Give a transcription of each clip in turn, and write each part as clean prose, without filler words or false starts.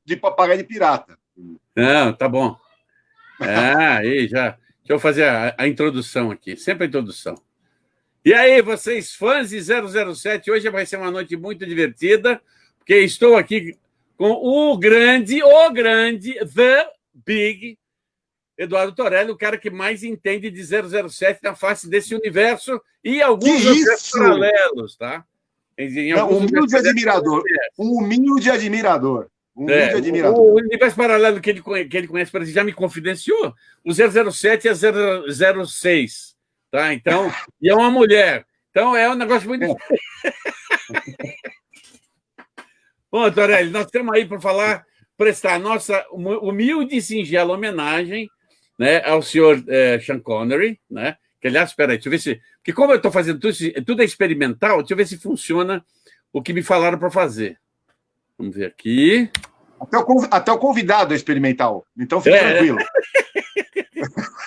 de papagaio de pirata. Não, tá bom. Aí já. Deixa eu fazer a introdução aqui, sempre a introdução. E aí, vocês fãs de 007, hoje vai ser uma noite muito divertida, porque estou aqui com o grande, The Big, Eduardo Torelli, o cara que mais entende de 007 na face desse universo e alguns universos paralelos, tá? Humilde admirador. Um humilde admirador. O universo paralelo que ele conhece, por exemplo, já me confidenciou. O 007 é 006, tá? Então, e é uma mulher. Então, é um negócio muito... Bom, Torelli, nós estamos aí para prestar nossa humilde e singela homenagem, né, ao senhor Sean Connery, né? Que, aliás, espera aí, deixa eu ver se... Porque como eu estou fazendo tudo é experimental, deixa eu ver se funciona o que me falaram para fazer. Vamos ver aqui. Até o convidado é experimental, então fica tranquilo.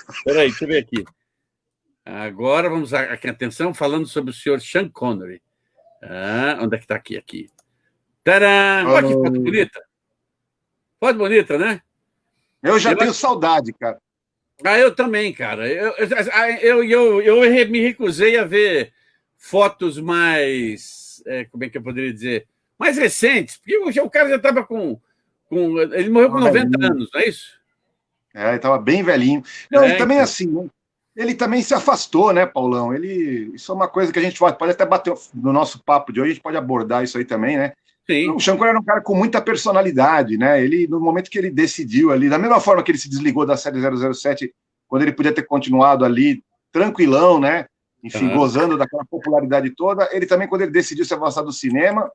Espera aí, deixa eu ver aqui. Agora vamos aqui, atenção, falando sobre o senhor Sean Connery. Onde é que está aqui? Aqui. Tadã! Olha que foto bonita. Foto bonita, né? Eu já tenho saudade, cara. Eu também, cara. Eu me recusei a ver fotos mais... como é que eu poderia dizer? Mais recentes, porque o cara já estava com... Ele morreu com 90 anos, não é isso? Ele estava bem velhinho. Não, e também assim, né? Ele também se afastou, né, Paulão? Isso é uma coisa que a gente pode até bater no nosso papo de hoje, a gente pode abordar isso aí também, né? Sim. O Sean Connery era um cara com muita personalidade, né? Ele, no momento que ele decidiu ali, da mesma forma que ele se desligou da série 007, quando ele podia ter continuado ali, tranquilão, né? Enfim, gozando daquela popularidade toda, ele também, quando ele decidiu se afastar do cinema,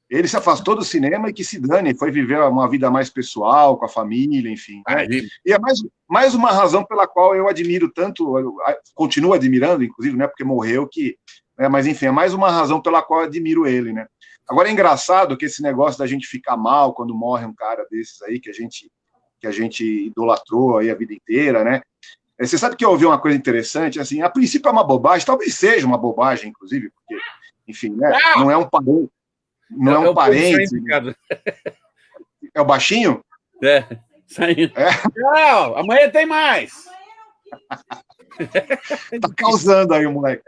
ele se afastou do cinema e que se dane, foi viver uma vida mais pessoal, com a família, enfim. Né? E é mais uma razão pela qual eu admiro tanto, eu continuo admirando, inclusive, né, porque morreu, mas enfim, é mais uma razão pela qual eu admiro ele. Né? Agora é engraçado que esse negócio da gente ficar mal quando morre um cara desses aí, que a gente idolatrou aí a vida inteira, né? Você sabe que eu ouvi uma coisa interessante, assim, a princípio é uma bobagem, talvez seja uma bobagem, inclusive, porque, enfim, né, não é um parente. Não é um parente. É o baixinho? Saindo. Não, amanhã tem mais. Tá causando aí o moleque.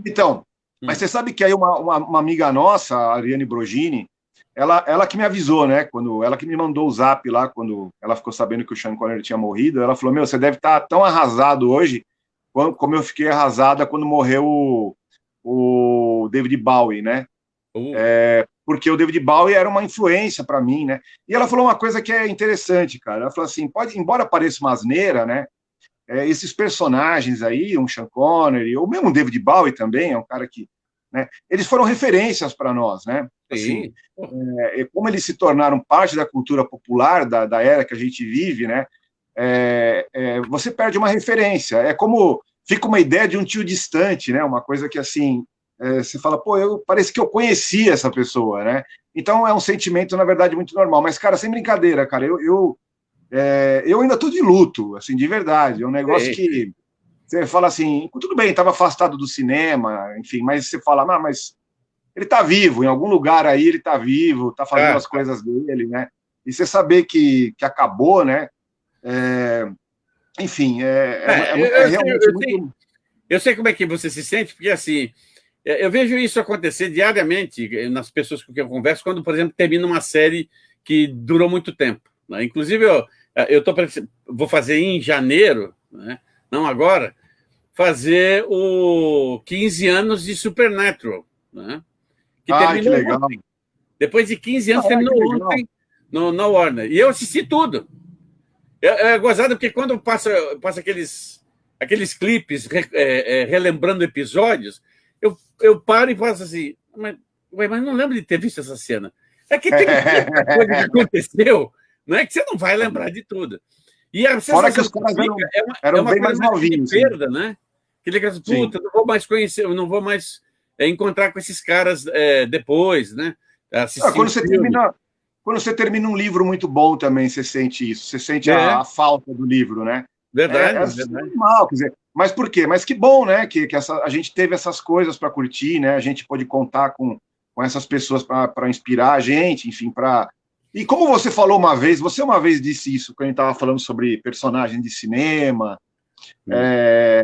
Então, mas você sabe que aí uma amiga nossa, a Ariane Brogini, ela que me avisou, né? Ela que me mandou o zap lá, quando ela ficou sabendo que o Sean Connery tinha morrido, ela falou: você deve estar tão arrasado hoje como eu fiquei arrasada quando morreu o David Bowie, né? Porque o David Bowie era uma influência para mim, né? E ela falou uma coisa que é interessante, cara. Ela falou assim, embora pareça uma asneira, né? Esses personagens aí, um Sean Connery, ou mesmo o David Bowie também, é um cara que... Né, eles foram referências para nós, né? Assim, como eles se tornaram parte da cultura popular, da era que a gente vive, né? Você perde uma referência. É como... Fica uma ideia de um tio distante, né? Uma coisa que, assim... você fala, parece que eu conhecia essa pessoa, né? Então é um sentimento, na verdade, muito normal. Mas, cara, sem brincadeira, cara, eu ainda tô de luto, assim, de verdade. É um negócio que você fala assim, tudo bem, estava afastado do cinema, enfim, mas você fala, mas ele tá vivo, em algum lugar aí ele tá vivo, tá fazendo as coisas dele, né? E você saber que acabou, né? Enfim, realmente muito... Eu sei como é que você se sente, porque, assim, eu vejo isso acontecer diariamente nas pessoas com quem eu converso, quando, por exemplo, termina uma série que durou muito tempo. Né? Inclusive, vou fazer em janeiro, né? Não agora, fazer o 15 anos de Supernatural. Né? Que terminou que legal. ontem. Depois de 15 anos, terminou ontem no Warner. E eu assisti tudo. É gozado, porque quando passa aqueles clipes relembrando episódios, eu paro e faço assim, mas não lembro de ter visto essa cena. É que tem muita coisa que aconteceu, não é que você não vai lembrar de tudo. E a fora que os caras eram bem mais novinhos. De perda, né? Que ele diz, puta, não vou mais conhecer, eu não vou mais encontrar com esses caras depois, né? Quando você termina um livro muito bom também, você sente isso, você sente a falta do livro, né? Verdade. Normal, quer dizer, mas por quê? Mas que bom, né? Que a gente teve essas coisas para curtir, né? A gente pode contar com essas pessoas para inspirar a gente, enfim, para E como você falou uma vez, você uma vez disse isso quando a gente estava falando sobre personagem de cinema. É,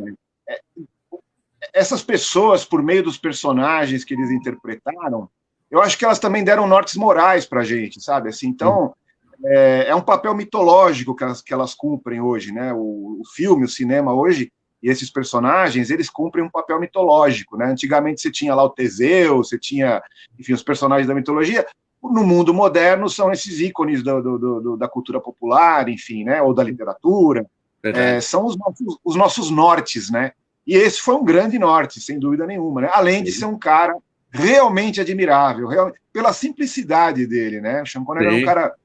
essas pessoas, por meio dos personagens que eles interpretaram, eu acho que elas também deram nortes morais para a gente, sabe? Assim, então, é um papel mitológico que elas cumprem hoje, né? O filme, o cinema hoje, e esses personagens, eles cumprem um papel mitológico, né? Antigamente você tinha lá o Teseu, você tinha, enfim, os personagens da mitologia. No mundo moderno são esses ícones da cultura popular, enfim, né? Ou da literatura. São os nossos nortes, né? E esse foi um grande norte, sem dúvida nenhuma, né? Além de ser um cara realmente admirável, pela simplicidade dele, né? O Sean Connery era um cara...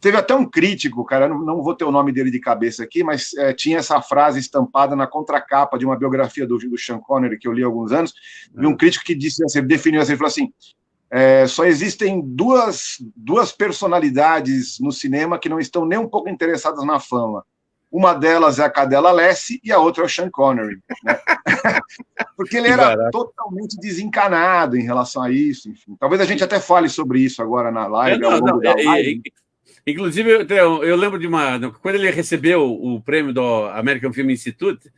Teve até um crítico, cara, não vou ter o nome dele de cabeça aqui, mas tinha essa frase estampada na contracapa de uma biografia do Sean Connery, que eu li há alguns anos, e um crítico que disse, assim, definiu assim, ele falou assim, só existem duas personalidades no cinema que não estão nem um pouco interessadas na fama. Uma delas é a Cadela Lessie e a outra é o Sean Connery, né? Porque ele era totalmente desencanado em relação a isso. Enfim. Talvez a gente até fale sobre isso agora na live. Inclusive, eu lembro de quando ele recebeu o prêmio do American Film Institute,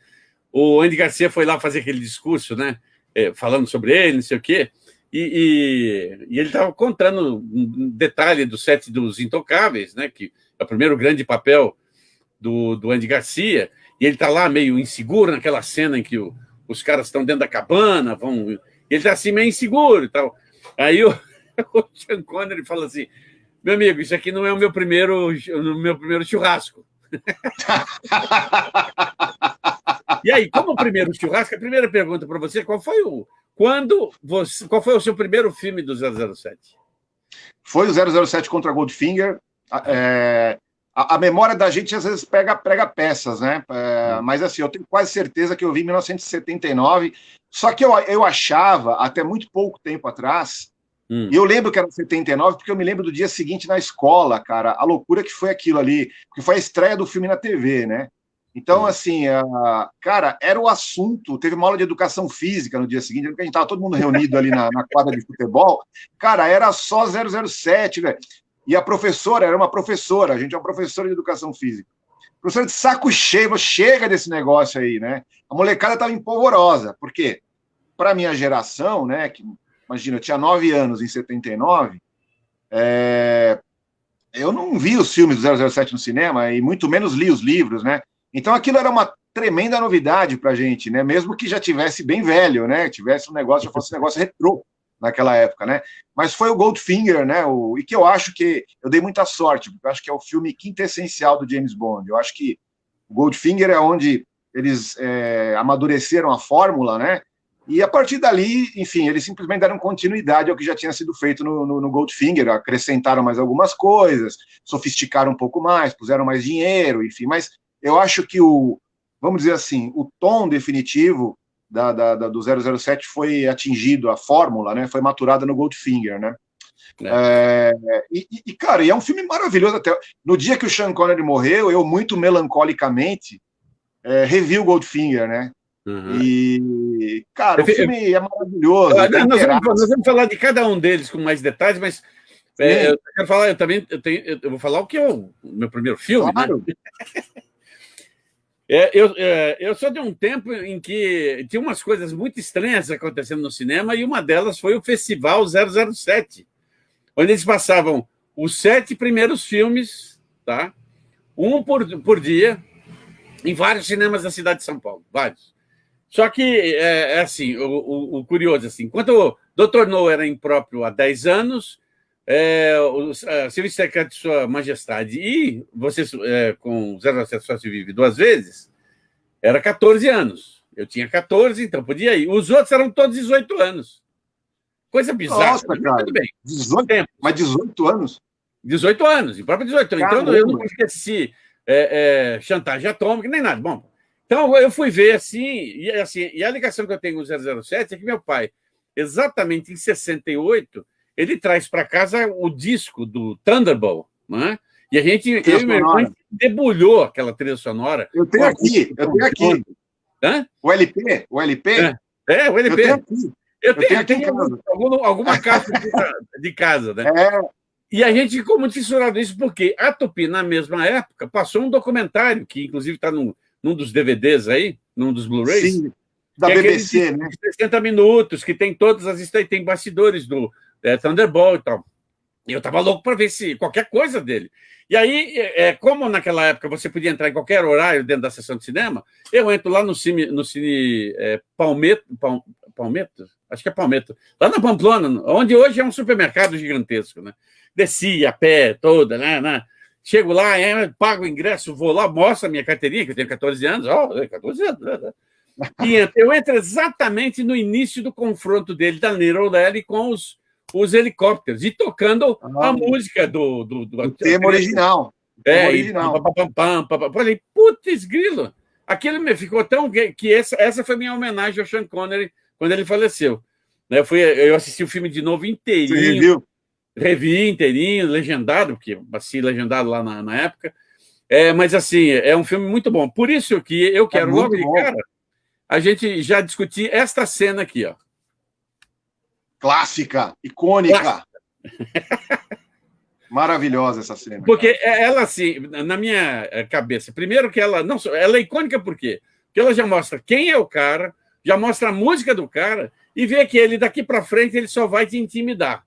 o Andy Garcia foi lá fazer aquele discurso, né? Falando sobre ele, não sei o quê. E ele estava contando um detalhe do set dos Intocáveis, né? Que é o primeiro grande papel do Andy Garcia, e ele está lá meio inseguro naquela cena em que os caras estão dentro da cabana, e ele está assim meio inseguro e tal. Aí o Sean Connery fala assim, meu amigo, isso aqui não é o meu primeiro churrasco. E aí, como o primeiro churrasco, a primeira pergunta para você, qual foi o seu primeiro filme do 007? Foi o 007 contra Goldfinger. A memória da gente às vezes prega peças, né? Mas assim, eu tenho quase certeza que eu vi em 1979, só que eu achava, até muito pouco tempo atrás, e eu lembro que era 79, porque eu me lembro do dia seguinte na escola, cara, a loucura que foi aquilo ali, porque foi a estreia do filme na TV, né? Então, assim, cara, era o assunto, teve uma aula de educação física no dia seguinte, porque a gente estava todo mundo reunido ali na quadra de futebol, cara, era só 007, velho. E a professora era uma professora, a gente é uma professora de educação física. Professora de saco cheio, chega desse negócio aí, né? A molecada estava empolvorosa, porque para a minha geração, né, que, imagina, eu tinha 9 anos em 79, eu não vi os filmes do 007 no cinema, e muito menos li os livros, né? Então aquilo era uma tremenda novidade para a gente, né? Mesmo que já tivesse bem velho, né? Tivesse já fosse um negócio retrô naquela época, né? Mas foi o Goldfinger, né? E que eu acho que eu dei muita sorte, porque eu acho que é o filme quintessencial do James Bond. Eu acho que o Goldfinger é onde eles amadureceram a fórmula, né? E a partir dali, enfim, eles simplesmente deram continuidade ao que já tinha sido feito no Goldfinger, acrescentaram mais algumas coisas, sofisticaram um pouco mais, puseram mais dinheiro, enfim. Mas eu acho que vamos dizer assim, o tom definitivo do 007 foi atingido, a fórmula, né? Foi maturada no Goldfinger, né? Cara, é um filme maravilhoso. Até no dia que o Sean Connery morreu, eu muito melancolicamente revi o Goldfinger, né? E, cara, o filme é maravilhoso. Nós vamos falar de cada um deles com mais detalhes, mas eu quero falar, eu vou falar o que é o meu primeiro filme, claro. Né? Eu sou de um tempo em que tinha umas coisas muito estranhas acontecendo no cinema, e uma delas foi o Festival 007, onde eles passavam os 7 primeiros filmes, tá? Um por dia, em vários cinemas da cidade de São Paulo, vários. Só que, assim, o curioso, assim, enquanto o Dr. No era impróprio há 10 anos, o Serviço Secreto de Sua Majestade e você com 007 só se vive 2 vezes, era 14 anos. Eu tinha 14, então podia ir. Os outros eram todos 18 anos. Coisa bizarra. Nossa, cara. Tudo bem. 18, mas 18 anos? 18 anos, o próprio 18 anos. Então eu não esqueci chantagem atômica, nem nada. Bom, então eu fui ver assim, e a ligação que eu tenho com o 007 é que meu pai, exatamente em 68, ele traz para casa o disco do Thunderball, né? E eu e meu irmão debulhou aquela trilha sonora. Eu tenho aqui. Hã? O LP? O LP? O LP. Eu tenho aqui. Alguma caixa de casa, né? E a gente ficou muito fissurado nisso, porque a Tupi, na mesma época, passou um documentário, que inclusive está num dos DVDs aí, num dos Blu-rays. Sim, da BBC, né? De 60 minutos, que tem todas as histórias, tem bastidores do Thunderball e tal. E eu estava louco para ver se qualquer coisa dele. E aí, como naquela época você podia entrar em qualquer horário dentro da sessão de cinema, eu entro lá no Cine Palmetto, acho que é Palmetto, lá na Pamplona, onde hoje é um supermercado gigantesco, né? Desci a pé toda, né? Chego lá, pago o ingresso, vou lá, mostro a minha carteirinha, que eu tenho 14 anos, 14 anos, né? E eu entro exatamente no início do confronto dele, da Little Lely, com os helicópteros, e tocando a música do tema original. Falei, putz, grilo. Aquilo me ficou tão... que essa foi minha homenagem ao Sean Connery quando ele faleceu. Eu assisti o filme de novo inteirinho. Você reviu? Revi inteirinho, legendado, porque passei legendado lá na época. Mas, assim, é um filme muito bom. Por isso que eu quero logo de cara a gente já discutir esta cena aqui, ó. Clássica, icônica. Maravilhosa essa cena. Porque ela, assim, na minha cabeça, primeiro que ela é icônica por quê? Porque ela já mostra quem é o cara, já mostra a música do cara e vê que ele daqui para frente ele só vai te intimidar.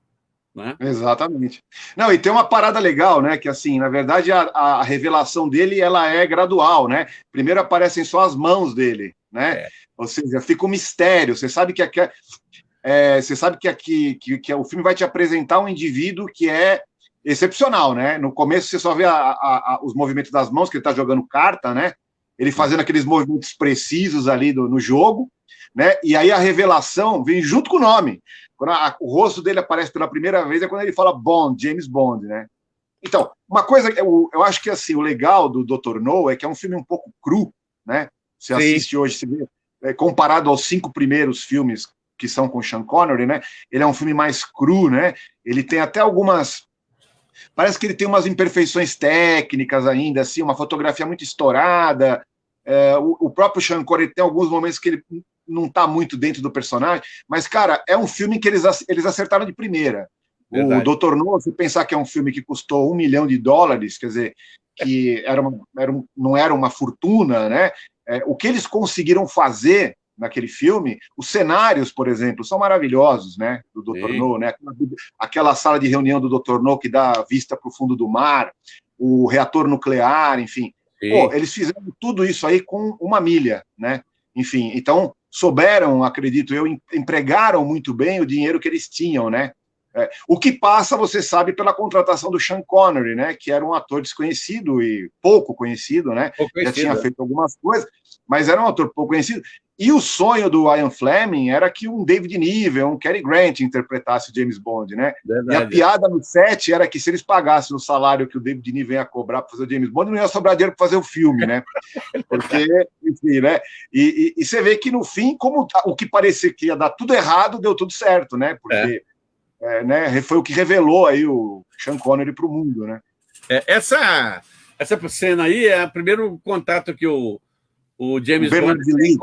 Né? Exatamente. Não, e tem uma parada legal, né? Que assim, na verdade, a revelação dele ela é gradual, né? Primeiro aparecem só as mãos dele, né? Ou seja, fica um mistério. Você sabe que que o filme vai te apresentar um indivíduo que é excepcional, né? No começo você só vê os movimentos das mãos, que ele está jogando carta, né? Ele fazendo aqueles movimentos precisos ali no jogo, né? E aí a revelação vem junto com o nome. Quando o rosto dele aparece pela primeira vez é quando ele fala Bond, James Bond, né? Então, uma coisa, eu acho que assim, o legal do Dr. No é que é um filme um pouco cru, né? Você assiste hoje, você vê, comparado aos 5 primeiros filmes que são com Sean Connery, né? Ele é um filme mais cru, né? Ele tem até parece que ele tem umas imperfeições técnicas ainda, assim, uma fotografia muito estourada. O próprio Sean Connery tem alguns momentos que ele não está muito dentro do personagem, mas, cara, é um filme que eles acertaram de primeira. Verdade. O Dr. No, se pensar que é um filme que custou $1 milhão, quer dizer, que não era uma fortuna, né? O que eles conseguiram fazer naquele filme, os cenários, por exemplo, são maravilhosos, né? Do Dr. No, né? Aquela sala de reunião do Dr. No que dá vista para o fundo do mar, o reator nuclear, enfim. Pô, eles fizeram tudo isso aí com uma milha, né? Enfim, então souberam, acredito eu, empregaram muito bem o dinheiro que eles tinham, né? O que passa, você sabe, pela contratação do Sean Connery, né? Que era um ator desconhecido e pouco conhecido, né? Já tinha feito algumas coisas, mas era um ator pouco conhecido. E o sonho do Ian Fleming era que um David Niven, um Cary Grant interpretasse o James Bond, né? Verdade. E a piada no set era que se eles pagassem o salário que o David Niven ia cobrar para fazer o James Bond, não ia sobrar dinheiro para fazer o filme, né? Porque, enfim, né? E você vê que no fim, como o que parecia que ia dar tudo errado, deu tudo certo, né? Porque né, foi o que revelou aí o Sean Connery para o mundo, né? Essa cena aí é o primeiro contato que o James Bond tem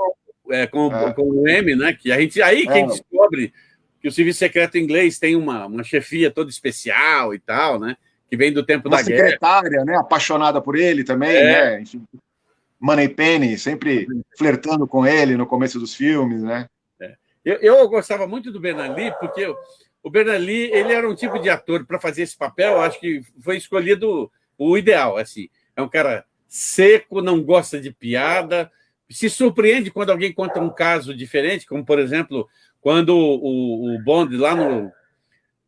com o M, né? Que a gente quem descobre que o serviço secreto inglês tem uma chefia toda especial e tal, né? Que vem do tempo da guerra. Uma secretária, né? Apaixonada por ele também, né? Enfim, Moneypenny, sempre flertando com ele no começo dos filmes, né? Eu gostava muito do Ben Ali, porque o Ben Ali, ele era um tipo de ator para fazer esse papel, acho que foi escolhido o ideal, assim. É um cara seco, não gosta de piada, se surpreende quando alguém conta um caso diferente, como, por exemplo, quando o Bond, lá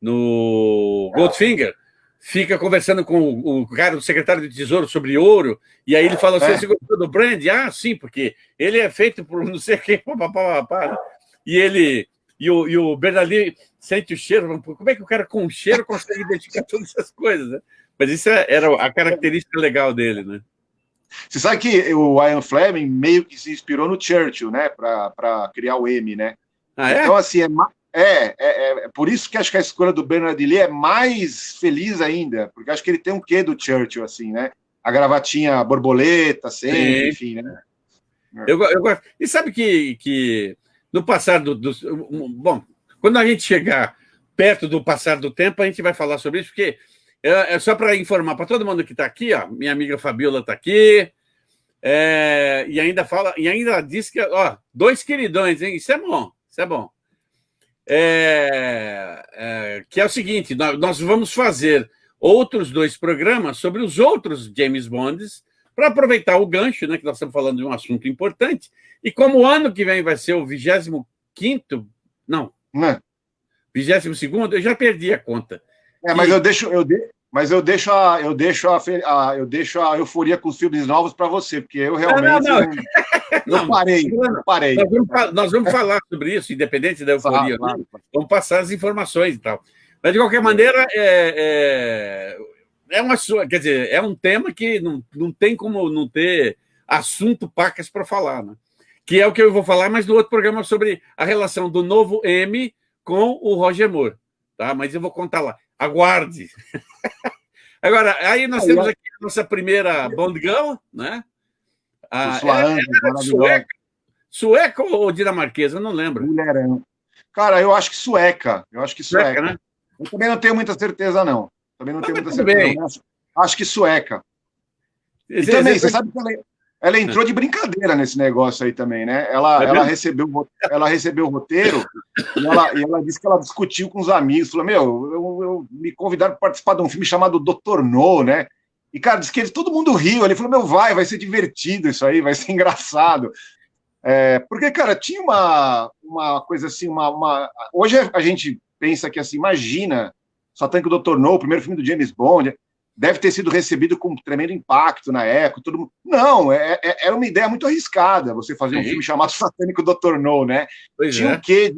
no Goldfinger, fica conversando com o cara, o secretário de Tesouro, sobre ouro, e aí ele fala, você gostou do Brand? Ah, sim, porque ele é feito por não sei o quê, papapá, e o Bernali sente o cheiro, como é que o cara com cheiro consegue identificar todas essas coisas, né? Mas isso era a característica legal dele, né? Você sabe que o Ian Fleming meio que se inspirou no Churchill, né, para criar o M, né? Então, assim, é por isso que acho que a escolha do Bernard Lee é mais feliz ainda, porque acho que ele tem um quê do Churchill, assim, né? A gravatinha borboleta, sempre, enfim, né? Eu gosto. E sabe que no passar bom, quando a gente chegar perto do passar do tempo, a gente vai falar sobre isso, porque É só para informar para todo mundo que está aqui, ó, minha amiga Fabiola está aqui, e ainda diz que, ó, 2 queridões, hein? Isso é bom, isso é bom. Que é o seguinte, nós vamos fazer outros 2 programas sobre os outros James Bonds, para aproveitar o gancho, né, que nós estamos falando de um assunto importante, e como o ano que vem vai ser o 25º, não, 22º, eu já perdi a conta. Mas eu deixo a euforia com os filmes novos para você, porque eu realmente não. parei. Nós vamos falar sobre isso, independente da euforia. Claro. Vamos passar as informações e tal. Mas, de qualquer maneira, quer dizer, é um tema que não tem como não ter assunto pacas para falar, né? Que é o que eu vou falar, mas no outro programa sobre a relação do novo M com o Roger Moore. Tá? Mas eu vou contar lá. Aguarde. Agora, aí nós temos aqui a nossa primeira Bond Girl, né? Sueca ou dinamarquesa? Eu não lembro. Mulherão. Cara, eu acho que sueca. Sueca, né? Eu também não tenho muita certeza, não. Acho que sueca. E também, você sabe que ela entrou de brincadeira nesse negócio aí também, né? Ela recebeu o roteiro e ela disse que ela discutiu com os amigos. Falou, eu me convidaram para participar de um filme chamado Dr. No, né? E, cara, disse que todo mundo riu. Ele falou, vai ser divertido isso aí, vai ser engraçado. Porque, cara, tinha uma coisa assim, hoje a gente pensa que, assim, imagina, só tem que o Dr. No, o primeiro filme do James Bond, deve ter sido recebido com um tremendo impacto na época. Todo mundo... Não, era uma ideia muito arriscada você fazer um filme chamado Satânico Dr. No, né? Tinha um quê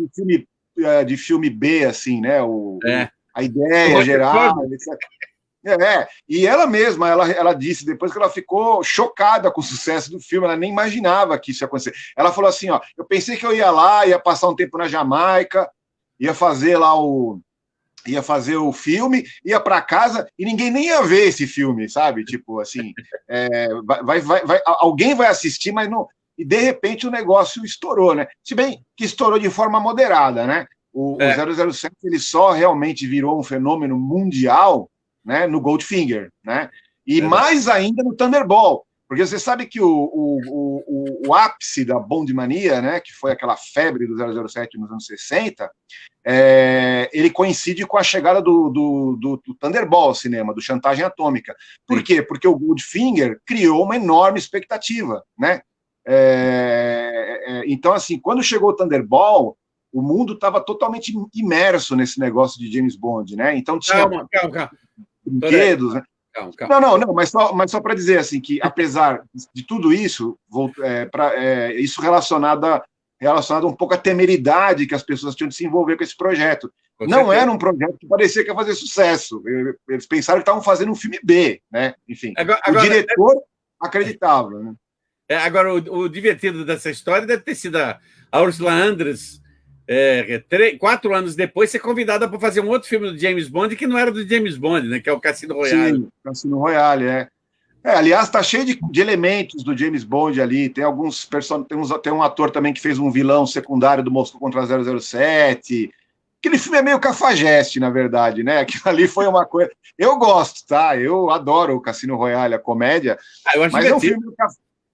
de filme B, assim, né? A ideia geral, etc. E ela mesma, ela disse depois que ela ficou chocada com o sucesso do filme, ela nem imaginava que isso ia acontecer. Ela falou assim, ó, eu pensei que eu ia lá, ia passar um tempo na Jamaica, ia fazer o filme, ia para casa e ninguém nem ia ver esse filme, sabe? Tipo assim, alguém vai assistir, mas não. E de repente o negócio estourou, né? Se bem que estourou de forma moderada, né? O 007 ele só realmente virou um fenômeno mundial, né? No Goldfinger, né? E mais ainda no Thunderball, porque você sabe que o ápice da Bondmania, né? Que foi aquela febre do 007 nos anos 60. Ele coincide com a chegada do Thunderball ao cinema, do Chantagem Atômica. Por quê? Porque o Goldfinger criou uma enorme expectativa, né? Então, assim, quando chegou o Thunderball, o mundo estava totalmente imerso nesse negócio de James Bond, né? Então tinha calma. Brinquedos, né? Calma. Não, mas só para dizer assim que apesar de tudo isso, isso relacionado um pouco à temeridade que as pessoas tinham de se envolver com esse projeto. Não era um projeto que parecia que ia fazer sucesso. Eles pensaram que estavam fazendo um filme B, né? Enfim, o diretor acreditava. Né? Agora, o divertido dessa história deve ter sido a Ursula Andress, 4 anos depois, ser convidada para fazer um outro filme do James Bond que não era do James Bond, né? Que é o Cassino Royale. Sim, Cassino Royale, aliás, está cheio de elementos do James Bond ali. Tem alguns tem um ator também que fez um vilão secundário do Moscou contra 007. Aquele filme é meio cafajeste, na verdade, né? Aquilo ali foi uma coisa. Eu gosto, tá? Eu adoro o Cassino Royale, a comédia. Eu acho mas é um filme,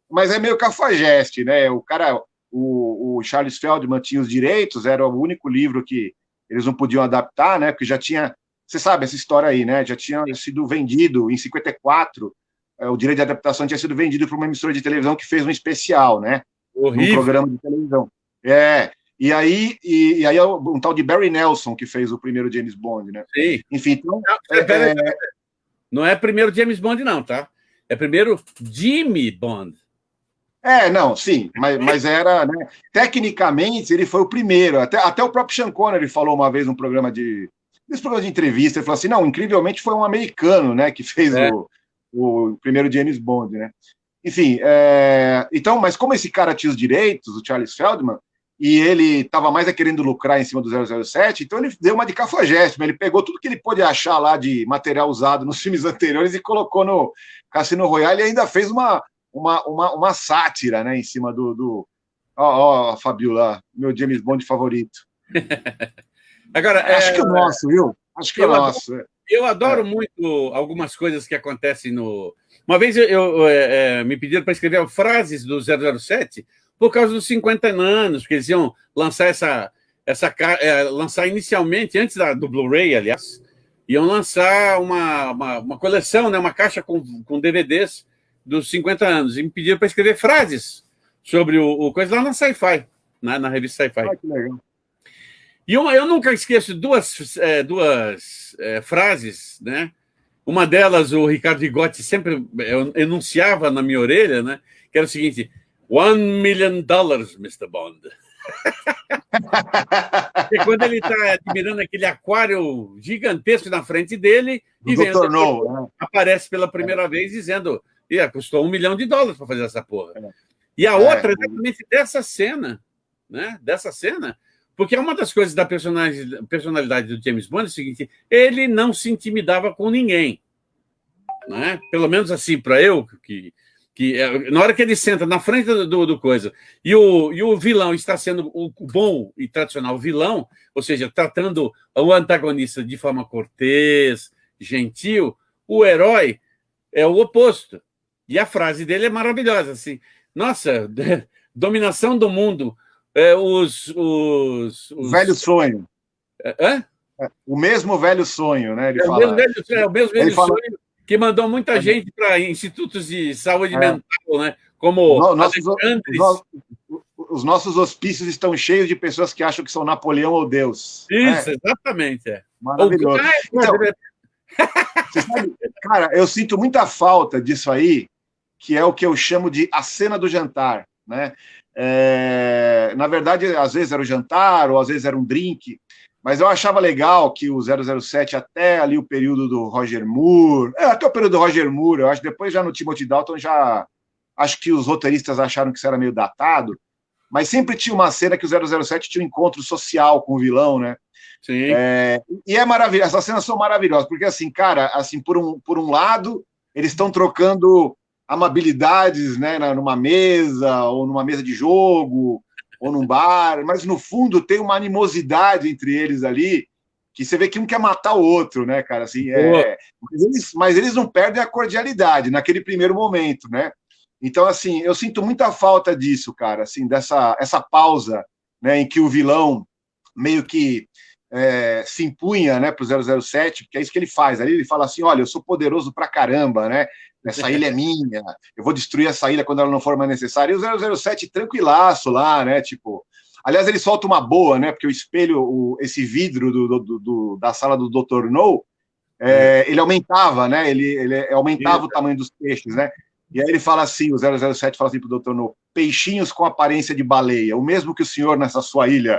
mas é meio cafajeste, né? O cara, o Charles Feldman tinha os direitos, era o único livro que eles não podiam adaptar, né? Porque já tinha, você sabe essa história aí, né? Já tinha sido vendido em 54. O direito de adaptação tinha sido vendido para uma emissora de televisão que fez um especial, né? Horrível. Um programa de televisão. E aí um tal de Barry Nelson que fez o primeiro James Bond, né? Sim. Enfim, então... Não é primeiro James Bond, não, tá? É primeiro Jimmy Bond. Não, sim, mas era, né? Tecnicamente, ele foi o primeiro. Até o próprio Sean Connery falou uma vez num programa nesse programa de entrevista, ele falou assim, não, incrivelmente foi um americano, né, que fez o primeiro James Bond, né? Enfim, então, mas como esse cara tinha os direitos, o Charles Feldman, e ele estava mais querendo lucrar em cima do 007, então ele deu uma de cafajeste, ele pegou tudo que ele pôde achar lá de material usado nos filmes anteriores e colocou no Cassino Royale e ainda fez uma sátira, né, em cima do Fabiola, meu James Bond favorito. Agora, acho que é o nosso, viu? Acho que é o nosso. Eu adoro muito algumas coisas que acontecem no... Uma vez me pediram para escrever frases do 007 por causa dos 50 anos, porque eles iam lançar lançar inicialmente, antes do Blu-ray, aliás, iam lançar uma coleção, né, uma caixa com DVDs dos 50 anos, e me pediram para escrever frases sobre o coisa lá na Sci-Fi, na revista Sci-Fi. Ah, que legal. E eu nunca esqueço duas frases, né? Uma delas, o Ricardo Rigotti sempre enunciava na minha orelha, né? Que era o seguinte: $1 million, Mr. Bond. E quando ele está admirando aquele aquário gigantesco na frente dele, e Dr. No, aparece pela primeira vez dizendo: custou $1 milhão para fazer essa porra. E a outra é exatamente dessa cena, né? Dessa cena. Porque uma das coisas da personalidade do James Bond é o seguinte: ele não se intimidava com ninguém. Né? Pelo menos assim, para eu, na hora que ele senta na frente do coisa, e o vilão está sendo o bom e tradicional vilão, ou seja, tratando o antagonista de forma cortês, gentil, o herói é o oposto. E a frase dele é maravilhosa, assim: nossa, dominação do mundo. O velho sonho. Hã? O mesmo velho sonho, né? O mesmo velho sonho que mandou muita gente para institutos de saúde mental, né? Como os nossos hospícios estão cheios de pessoas que acham que são Napoleão ou Deus. Isso, né? Exatamente. Maravilhoso. Então, você sabe, cara, eu sinto muita falta disso aí, que é o que eu chamo de a cena do jantar, né? Na verdade, às vezes era o jantar, ou às vezes era um drink, mas eu achava legal que o 007, até ali o período do Roger Moore, até o período do Roger Moore, eu acho, depois já no Timothy Dalton, acho que os roteiristas acharam que isso era meio datado, mas sempre tinha uma cena que o 007 tinha um encontro social com o vilão, né? Sim. E é maravilhoso, essas cenas são maravilhosas, porque assim, cara, assim, por um lado, eles estão trocando amabilidades, né, numa mesa, ou numa mesa de jogo, ou num bar, mas no fundo tem uma animosidade entre eles ali, que você vê que um quer matar o outro, né, cara? Assim, mas eles não perdem a cordialidade naquele primeiro momento, né? Então, assim, eu sinto muita falta disso, cara, assim, essa pausa, né, em que o vilão meio que se impunha, né, para o 007, porque é isso que ele faz. Ali ele fala assim: olha, eu sou poderoso pra caramba, né? Essa ilha é minha, eu vou destruir essa ilha quando ela não for mais necessária. E o 007 tranquilaço lá, né? Tipo, aliás, ele solta uma boa, né? Porque o espelho, esse vidro da sala do Dr. No, ele aumentava, né? Ele aumentava o tamanho dos peixes, né? E aí ele fala assim, o 007 fala assim pro Dr. No: peixinhos com aparência de baleia, o mesmo que o senhor nessa sua ilha.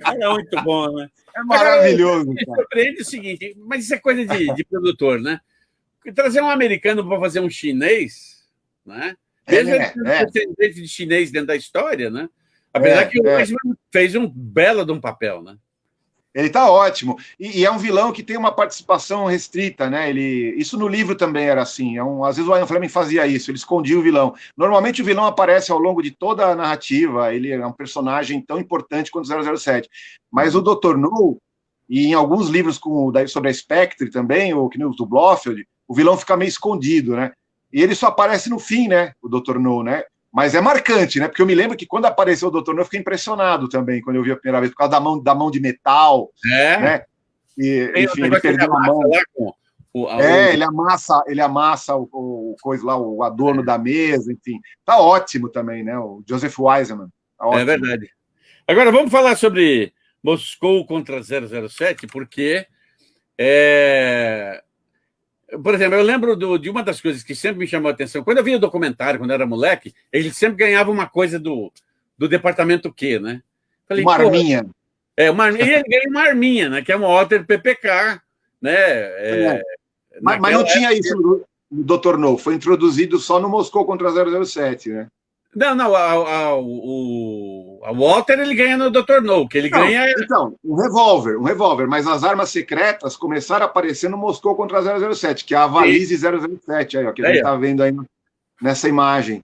É muito bom, né? É maravilhoso. Me surpreende o seguinte, mas isso é coisa de produtor, né? Trazer um americano para fazer um chinês, né? Mesmo ele tendo descendente de chinês dentro da história, né? Apesar que o Weissman fez um belo de um papel, né? Ele tá ótimo. E é um vilão que tem uma participação restrita, né? Isso no livro também era assim. Às vezes o Ian Fleming fazia isso, ele escondia o vilão. Normalmente o vilão aparece ao longo de toda a narrativa, ele é um personagem tão importante quanto o 007. Mas o Dr. No, e em alguns livros sobre a Spectre também, ou que nem os do Blofeld, o vilão fica meio escondido, né? E ele só aparece no fim, né? O Dr. No, né? Mas é marcante, né? Porque eu me lembro que quando apareceu o Dr. No, eu fiquei impressionado também, quando eu vi a primeira vez, por causa da mão de metal, né? E, enfim, ele perdeu a mão. Ele amassa o coisa lá, o adorno da mesa, enfim. Tá ótimo também, né? O Joseph Wiseman. Tá ótimo. É verdade. Agora, vamos falar sobre Moscou contra 007, porque por exemplo, eu lembro de uma das coisas que sempre me chamou a atenção. Quando eu via o documentário, quando eu era moleque, ele sempre ganhava uma coisa do departamento Q, né? Falei, uma arminha. E ele ganha uma arminha, né? Que é uma Walter PPK, né? Mas não tinha isso no Dr. No. Foi introduzido só no Moscou contra 007, né? Não, a Walter ele ganha no Dr. No, que ele ganha... Então, um revólver, mas as armas secretas começaram a aparecer no Moscou contra 007, que é a Valise 007, aí, ó, que a gente está vendo aí nessa imagem.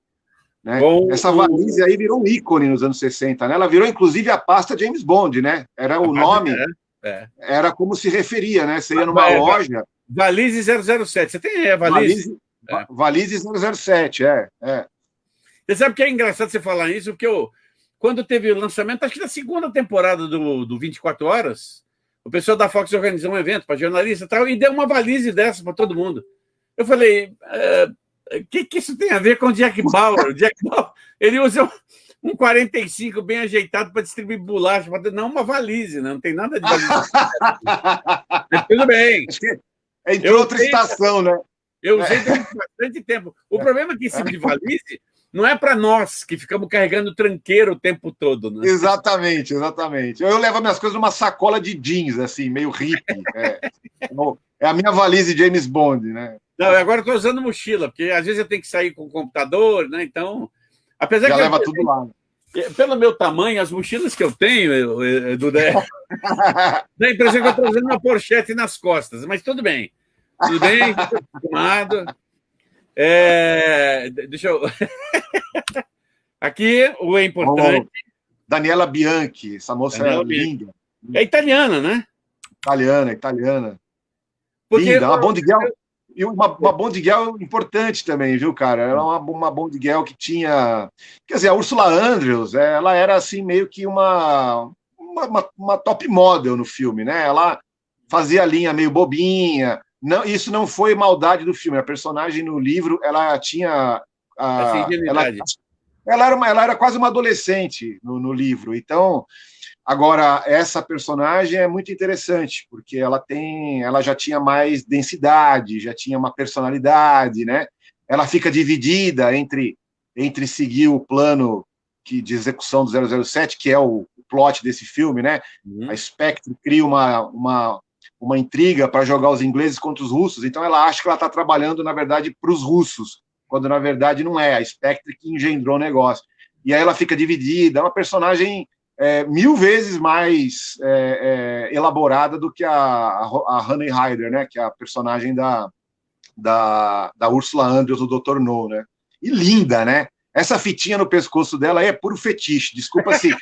Né? Essa Valise aí virou um ícone nos anos 60, né? Ela virou, inclusive, a pasta James Bond, né? Era o nome era como se referia, né? Você ia numa loja... Valise 007. Você tem aí a valise? Valise 007, Você sabe que é engraçado você falar isso, porque quando teve o lançamento, acho que na segunda temporada do 24 Horas, o pessoal da Fox organizou um evento para jornalista e tal, e deu uma valise dessa para todo mundo. Eu falei, o que isso tem a ver com o Jack Bauer? O Jack Bauer, ele usa um 45 bem ajeitado para distribuir bolacha, não uma valise, né? Não tem nada de valise. Mas tudo bem. Acho que entrou outra estação, né? Eu usei durante bastante tempo. O problema é que esse tipo de valise não é para nós, que ficamos carregando tranqueiro o tempo todo, né? Exatamente. Eu levo minhas coisas numa sacola de jeans, assim, meio hippie. É a minha valise James Bond, né? Não, agora estou usando mochila, porque às vezes eu tenho que sair com o computador, né? Então, apesar já que leva tudo lá. Pelo meu tamanho, as mochilas que eu tenho, dá a impressão que eu estou usando uma pochete nas costas, mas tudo bem. Tudo bem, estou acostumado. Deixa eu... Aqui, o é importante... Daniela Bianchi, essa moça é linda. É italiana, né? Italiana. Porque linda, uma Bond Girl... E uma Bond Girl importante também, viu, cara? Ela é uma Bond Girl que tinha... Quer dizer, a Ursula Andrews, ela era, assim, meio que uma top model no filme, né? Ela fazia a linha meio bobinha. Não, isso não foi maldade do filme. A personagem no livro, ela tinha... Ela era quase uma adolescente no livro. Então... Agora, essa personagem é muito interessante, porque ela já tinha mais densidade, já tinha uma personalidade, né? Ela fica dividida entre seguir o plano de execução do 007, que é o plot desse filme, né? A Spectre cria uma intriga para jogar os ingleses contra os russos, então ela acha que ela está trabalhando, na verdade, para os russos, quando, na verdade, não é. A Spectre que engendrou o negócio. E aí ela fica dividida, é uma personagem... 1000 vezes mais elaborada do que a Honey Rider, né? Que é a personagem da Ursula Andrews, do Dr. No, né? E linda, né? Essa fitinha no pescoço dela é puro fetiche. Desculpa se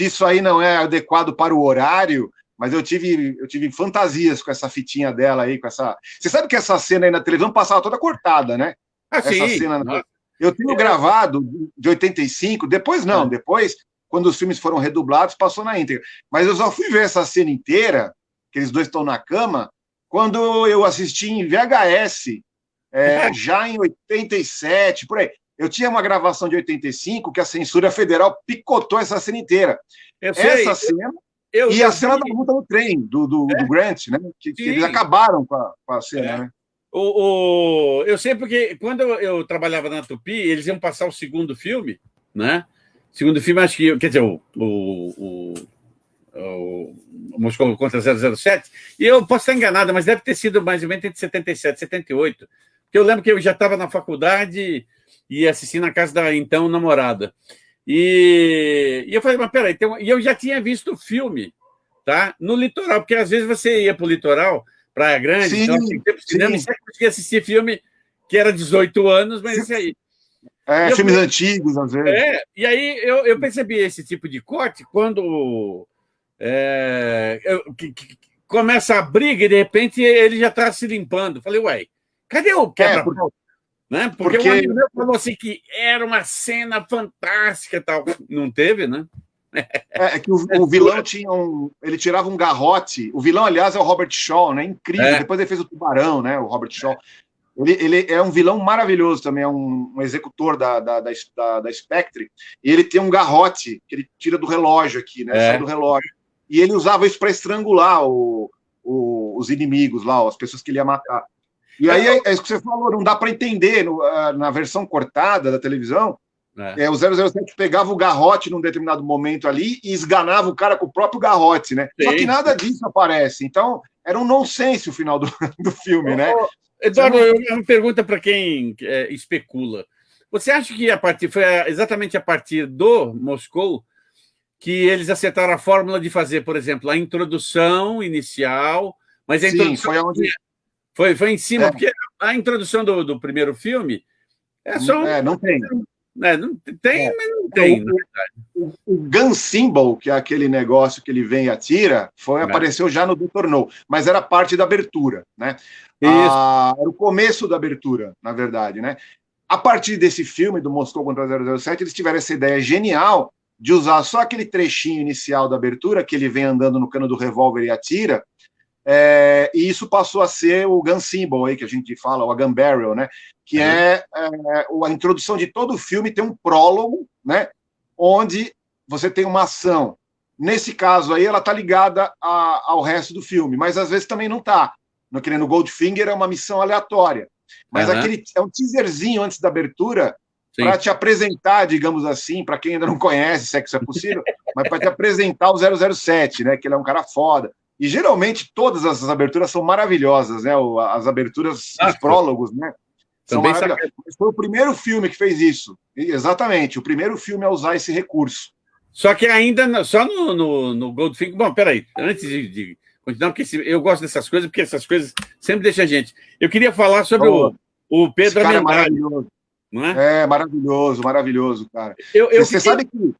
isso aí não é adequado para o horário, mas eu tive fantasias com essa fitinha dela aí, com essa... Você sabe que essa cena aí na televisão passava toda cortada, né? Essa cena... Eu tenho gravado de 85, depois não, depois... Quando os filmes foram redublados, passou na íntegra. Mas eu só fui ver essa cena inteira, que eles dois estão na cama, quando eu assisti em VHS, já em 87, por aí. Eu tinha uma gravação de 85 que a censura federal picotou essa cena inteira. Essa cena e a cena da luta no trem, do Grant, né? Que eles acabaram com a cena, né? Eu sei porque quando eu trabalhava na Tupi, eles iam passar o segundo filme, né? Segundo filme, acho que, quer dizer, o Moscou contra 007, e eu posso estar enganado, mas deve ter sido mais ou menos entre 77 e 78, porque eu lembro que eu já estava na faculdade e assisti na casa da então namorada. E eu falei, mas peraí, e eu já tinha visto o filme, tá? No litoral, porque às vezes você ia para o litoral, Praia Grande, sim, então tinha que ter pro cinema, e você conseguia assistir filme que era 18 anos, mas esse aí. Filmes antigos, às vezes. E aí eu percebi esse tipo de corte quando começa a briga e, de repente, ele já está se limpando. Falei, ué, cadê o quebra-pau? Né? Porque um amigo meu falou assim que era uma cena fantástica e tal. Não teve, né? É que o vilão ele tirava um garrote. O vilão, aliás, é o Robert Shaw, né? Incrível. Depois ele fez o Tubarão, né? O Robert Shaw. Ele é um vilão maravilhoso também, é um executor da Spectre, e ele tem um garrote que ele tira do relógio aqui, né? Sai do relógio. E ele usava isso para estrangular os inimigos lá, as pessoas que ele ia matar. E aí é isso que você falou, não dá para entender na versão cortada da televisão. O 007 pegava o garrote num determinado momento ali e esganava o cara com o próprio garrote, né? Só que nada disso aparece. Então, era um nonsense o final do filme, né? Eduardo, uma pergunta para quem especula. Você acha que foi exatamente a partir do Moscou que eles acertaram a fórmula de fazer, por exemplo, a introdução inicial, mas a introdução foi onde... Foi em cima, porque a introdução do primeiro filme é só não tem. Não tem, mas não tem, na verdade. O gun symbol, que é aquele negócio que ele vem e atira, apareceu já no Dr. No, mas era parte da abertura, né? Era o começo da abertura, na verdade, né? A partir desse filme, do Moscou contra 007, eles tiveram essa ideia genial de usar só aquele trechinho inicial da abertura, que ele vem andando no cano do revólver e atira, e isso passou a ser o gun symbol aí que a gente fala, o gun barrel, né? Que a introdução de todo o filme tem um prólogo, né? Onde você tem uma ação. Nesse caso aí, ela está ligada ao resto do filme, mas às vezes também não está. No Goldfinger é uma missão aleatória. Mas aquele é um teaserzinho antes da abertura para te apresentar, digamos assim, para quem ainda não conhece, se é que isso é possível, mas para te apresentar o 007, né? Que ele é um cara foda. E geralmente todas as aberturas são maravilhosas, né? As aberturas, os prólogos, né? São maravilhosas. Foi o primeiro filme que fez isso. Exatamente, o primeiro filme a usar esse recurso. Só que ainda só no Goldfinger. Bom, peraí, antes de continuar, porque eu gosto dessas coisas, porque essas coisas sempre deixam a gente. Eu queria falar sobre o Pedro Amendário. É maravilhoso. Não é? Maravilhoso, maravilhoso, cara. Você sabe que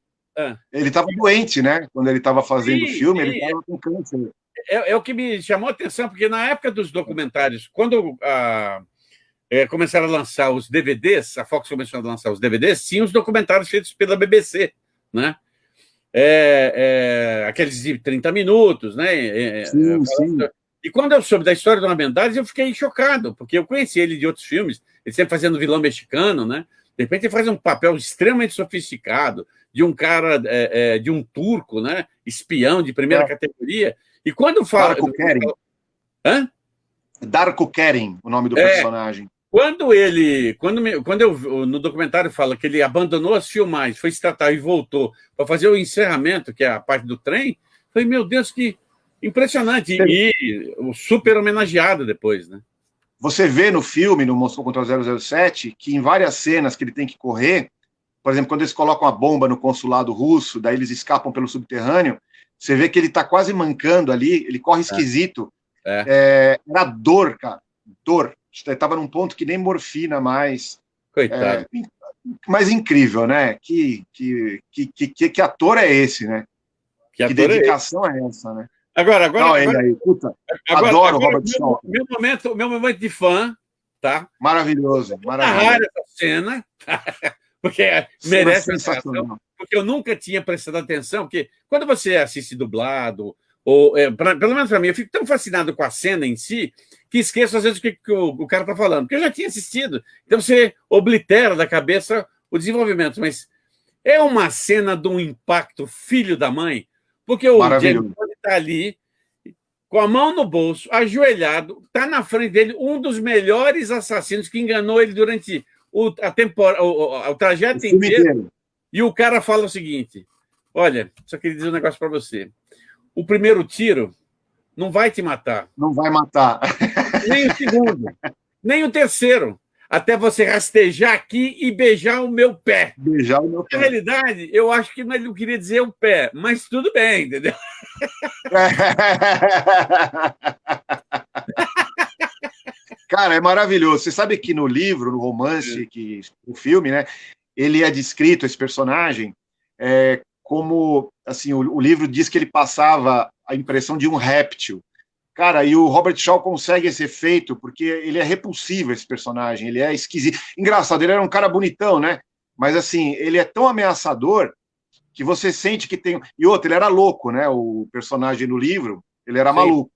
ele estava doente, né? Quando ele estava fazendo o filme, ele estava com câncer. É o que me chamou a atenção, porque na época dos documentários, quando começaram a lançar os DVDs, a Fox começou a lançar os DVDs, tinha os documentários feitos pela BBC, né? Aqueles de 30 minutos, né? Sim. E quando eu soube da história do Armendáriz, eu fiquei chocado, porque eu conheci ele de outros filmes, ele sempre fazendo vilão mexicano, né? De repente ele faz um papel extremamente sofisticado, de um cara, de um turco, né? Espião de primeira categoria. E quando fala... Darko Kerim. Hã? Darko Kerim, o nome do personagem. Quando eu no documentário fala que ele abandonou as filmagens, foi se tratar e voltou para fazer o encerramento, que é a parte do trem, eu falei, meu Deus, que impressionante. E o super homenageado depois, né? Você vê no filme, no Moscou contra 007, que em várias cenas que ele tem que correr, por exemplo, quando eles colocam a bomba no consulado russo, daí eles escapam pelo subterrâneo, você vê que ele está quase mancando ali, ele corre esquisito. Era dor, cara. Dor. Estava num ponto que nem morfina mais. Coitado. Mas incrível, né? Que ator é esse, né? Que dedicação é essa, né? Agora, puta, adoro o Robert Shaw. Meu momento de fã, tá? Maravilhoso. Narrar essa cena, porque merece atenção, porque eu nunca tinha prestado atenção, porque quando você assiste dublado, ou pelo menos para mim, eu fico tão fascinado com a cena em si, que esqueço às vezes o que o cara está falando, porque eu já tinha assistido, então você oblitera da cabeça o desenvolvimento, mas é uma cena de um impacto filho da mãe, porque o James Bond está ali, com a mão no bolso, ajoelhado, está na frente dele um dos melhores assassinos que enganou ele durante o trajeto inteiro. E o cara fala o seguinte, olha, só queria dizer um negócio para você, o primeiro tiro não vai te matar. Não vai matar. Nem o segundo, nem o terceiro. Até você rastejar aqui e beijar o meu pé. Beijar o meu pé. Na realidade, eu acho que ele não queria dizer o pé, mas tudo bem, entendeu? Cara, é maravilhoso. Você sabe que no livro, no romance, o filme, né, ele é descrito, esse personagem, como, assim, o livro diz que ele passava a impressão de um réptil. Cara, e o Robert Shaw consegue esse efeito, porque ele é repulsivo, esse personagem, ele é esquisito. Engraçado, ele era um cara bonitão, né? Mas, assim, ele é tão ameaçador que você sente que tem... E outro, ele era louco, né? O personagem no livro, ele era maluco.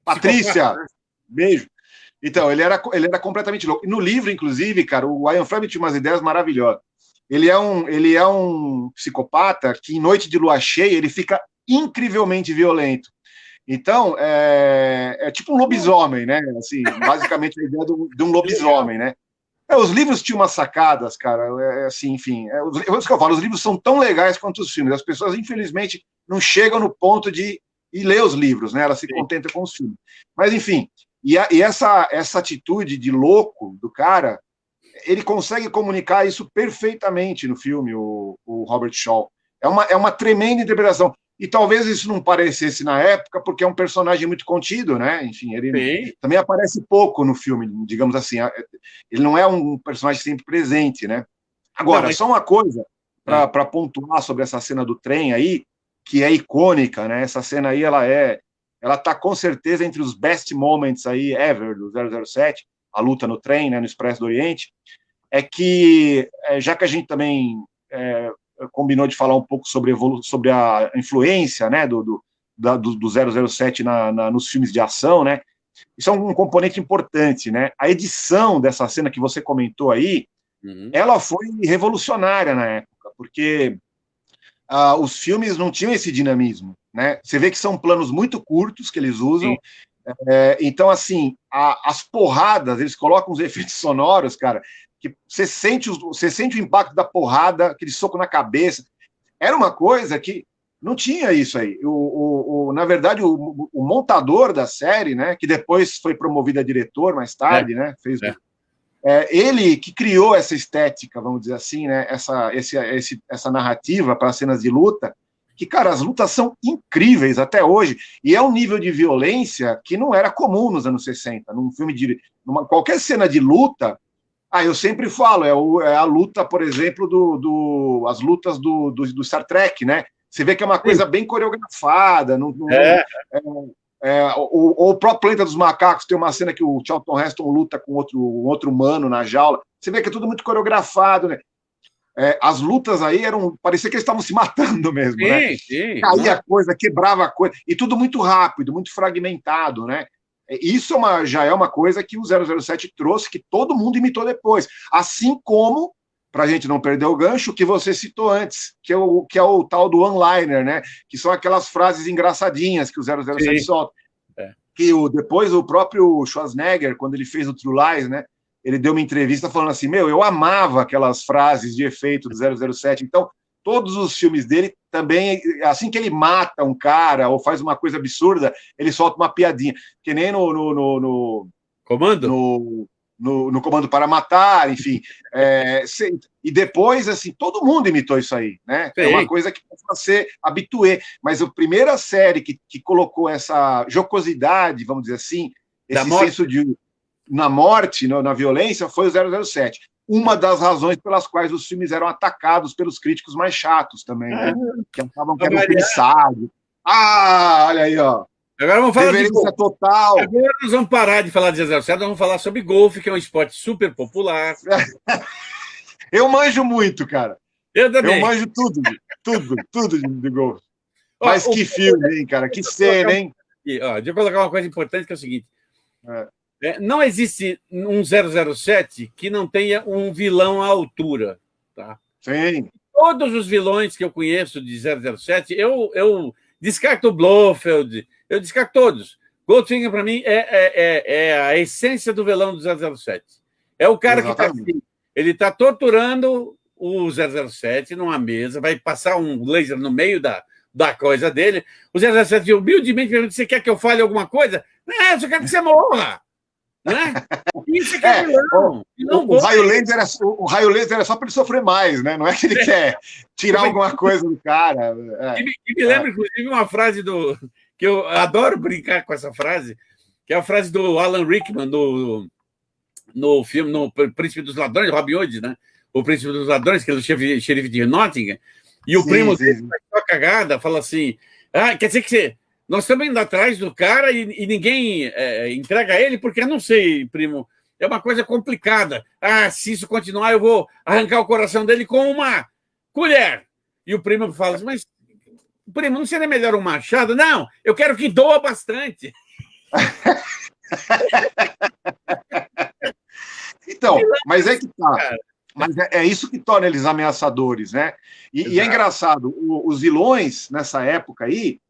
Patrícia, beijo. Então, ele era completamente louco. E no livro, inclusive, cara, o Ian Fleming tinha umas ideias maravilhosas. Ele é um psicopata que, em noite de lua cheia, ele fica incrivelmente violento. Então, é tipo um lobisomem, né? Assim, basicamente a ideia de um lobisomem, né? Os livros tinham umas sacadas, cara, assim, enfim. É isso que eu falo, os livros são tão legais quanto os filmes. As pessoas, infelizmente, não chegam no ponto de ir ler os livros, né? Elas se contentam com os filmes. Mas, enfim, e essa atitude de louco do cara, ele consegue comunicar isso perfeitamente no filme, o Robert Shaw. É uma tremenda interpretação. E talvez isso não parecesse na época, porque é um personagem muito contido, né? Enfim, ele também aparece pouco no filme, digamos assim. Ele não é um personagem sempre presente, né? Agora, só uma coisa para pontuar sobre essa cena do trem aí, que é icônica, né? Essa cena aí, ela tá com certeza entre os best moments aí ever do 007, a luta no trem, né, no Expresso do Oriente, é que, já que a gente também combinou de falar um pouco sobre a influência, né, do 007 nos filmes de ação, né? Isso é um componente importante, né? A edição dessa cena que você comentou aí, ela foi revolucionária na época, porque os filmes não tinham esse dinamismo, né? Você vê que são planos muito curtos que eles usam. Então, assim, as porradas, eles colocam os efeitos sonoros, cara, que você sente o impacto da porrada, aquele soco na cabeça. Era uma coisa que não tinha isso aí. Na verdade, o montador da série, né, que depois foi promovido a diretor mais tarde, né, fez ele que criou essa estética, vamos dizer assim, né, essa narrativa para as cenas de luta, que, cara, as lutas são incríveis até hoje, e é um nível de violência que não era comum nos anos 60. Num filme qualquer cena de luta, eu sempre falo, é a luta, por exemplo, as lutas do Star Trek, né? Você vê que é uma coisa bem coreografada. O próprio Planeta dos Macacos tem uma cena que o Charlton Heston luta com outro humano na jaula. Você vê que é tudo muito coreografado, né? As lutas aí parecia que eles estavam se matando mesmo, né? Caía a coisa, quebrava a coisa, e tudo muito rápido, muito fragmentado, né? Isso já é uma coisa que o 007 trouxe, que todo mundo imitou depois. Assim como, para a gente não perder o gancho, que você citou antes, que é o tal do one-liner, né? Que são aquelas frases engraçadinhas que o 007 solta. Que depois o próprio Schwarzenegger, quando ele fez o True Lies, né? Ele deu uma entrevista falando assim, eu amava aquelas frases de efeito do 007. Então, todos os filmes dele também, assim que ele mata um cara ou faz uma coisa absurda, ele solta uma piadinha. Que nem no Comando? No Comando para Matar, enfim. E depois, assim, todo mundo imitou isso aí, né? É uma coisa que pode ser habitué. Mas a primeira série que colocou essa jocosidade, vamos dizer assim, esse senso na morte, na violência, foi o 007. Uma das razões pelas quais os filmes eram atacados pelos críticos mais chatos também, né? Que achavam que era um filme sádio. Olha aí, ó. Agora vamos falar de golfe. Total. Agora nós vamos parar de falar de 007, nós vamos falar sobre golfe, que é um esporte super popular. Eu manjo muito, cara. Eu também. Eu manjo tudo de golfe. Mas que filme, hein, cara? Que cena, hein? Deixa eu colocar uma coisa importante, que é o seguinte. Não existe um 007 que não tenha um vilão à altura. Tá? Sim. Todos os vilões que eu conheço de 007, eu descarto o Blofeld, eu descarto todos. Goldfinger, para mim, é a essência do vilão do 007. É o cara que ele está torturando o 007 numa mesa, vai passar um laser no meio da coisa dele. O 007 humildemente pergunta: você quer que eu fale alguma coisa? Não, eu só quero que você morra. Né? Isso que é vilão. O raio laser era só para ele sofrer mais, né? Não é que ele quer tirar alguma coisa do cara. E me lembra, inclusive, uma frase que eu adoro brincar com essa frase, que é a frase do Alan Rickman no filme, no Príncipe dos Ladrões, Robin Hood, né? O Príncipe dos Ladrões, que é o xerife de Nottingham, e o primo dele faz uma cagada, fala assim: quer dizer que nós estamos indo atrás do cara e ninguém entrega ele, porque eu não sei, primo, é uma coisa complicada. Se isso continuar, eu vou arrancar o coração dele com uma colher. E o primo fala assim: mas, primo, não seria melhor um machado? Não, eu quero que doa bastante. Então, mas é que tá. Mas é isso que torna eles ameaçadores, né? E é engraçado, os vilões nessa época aí,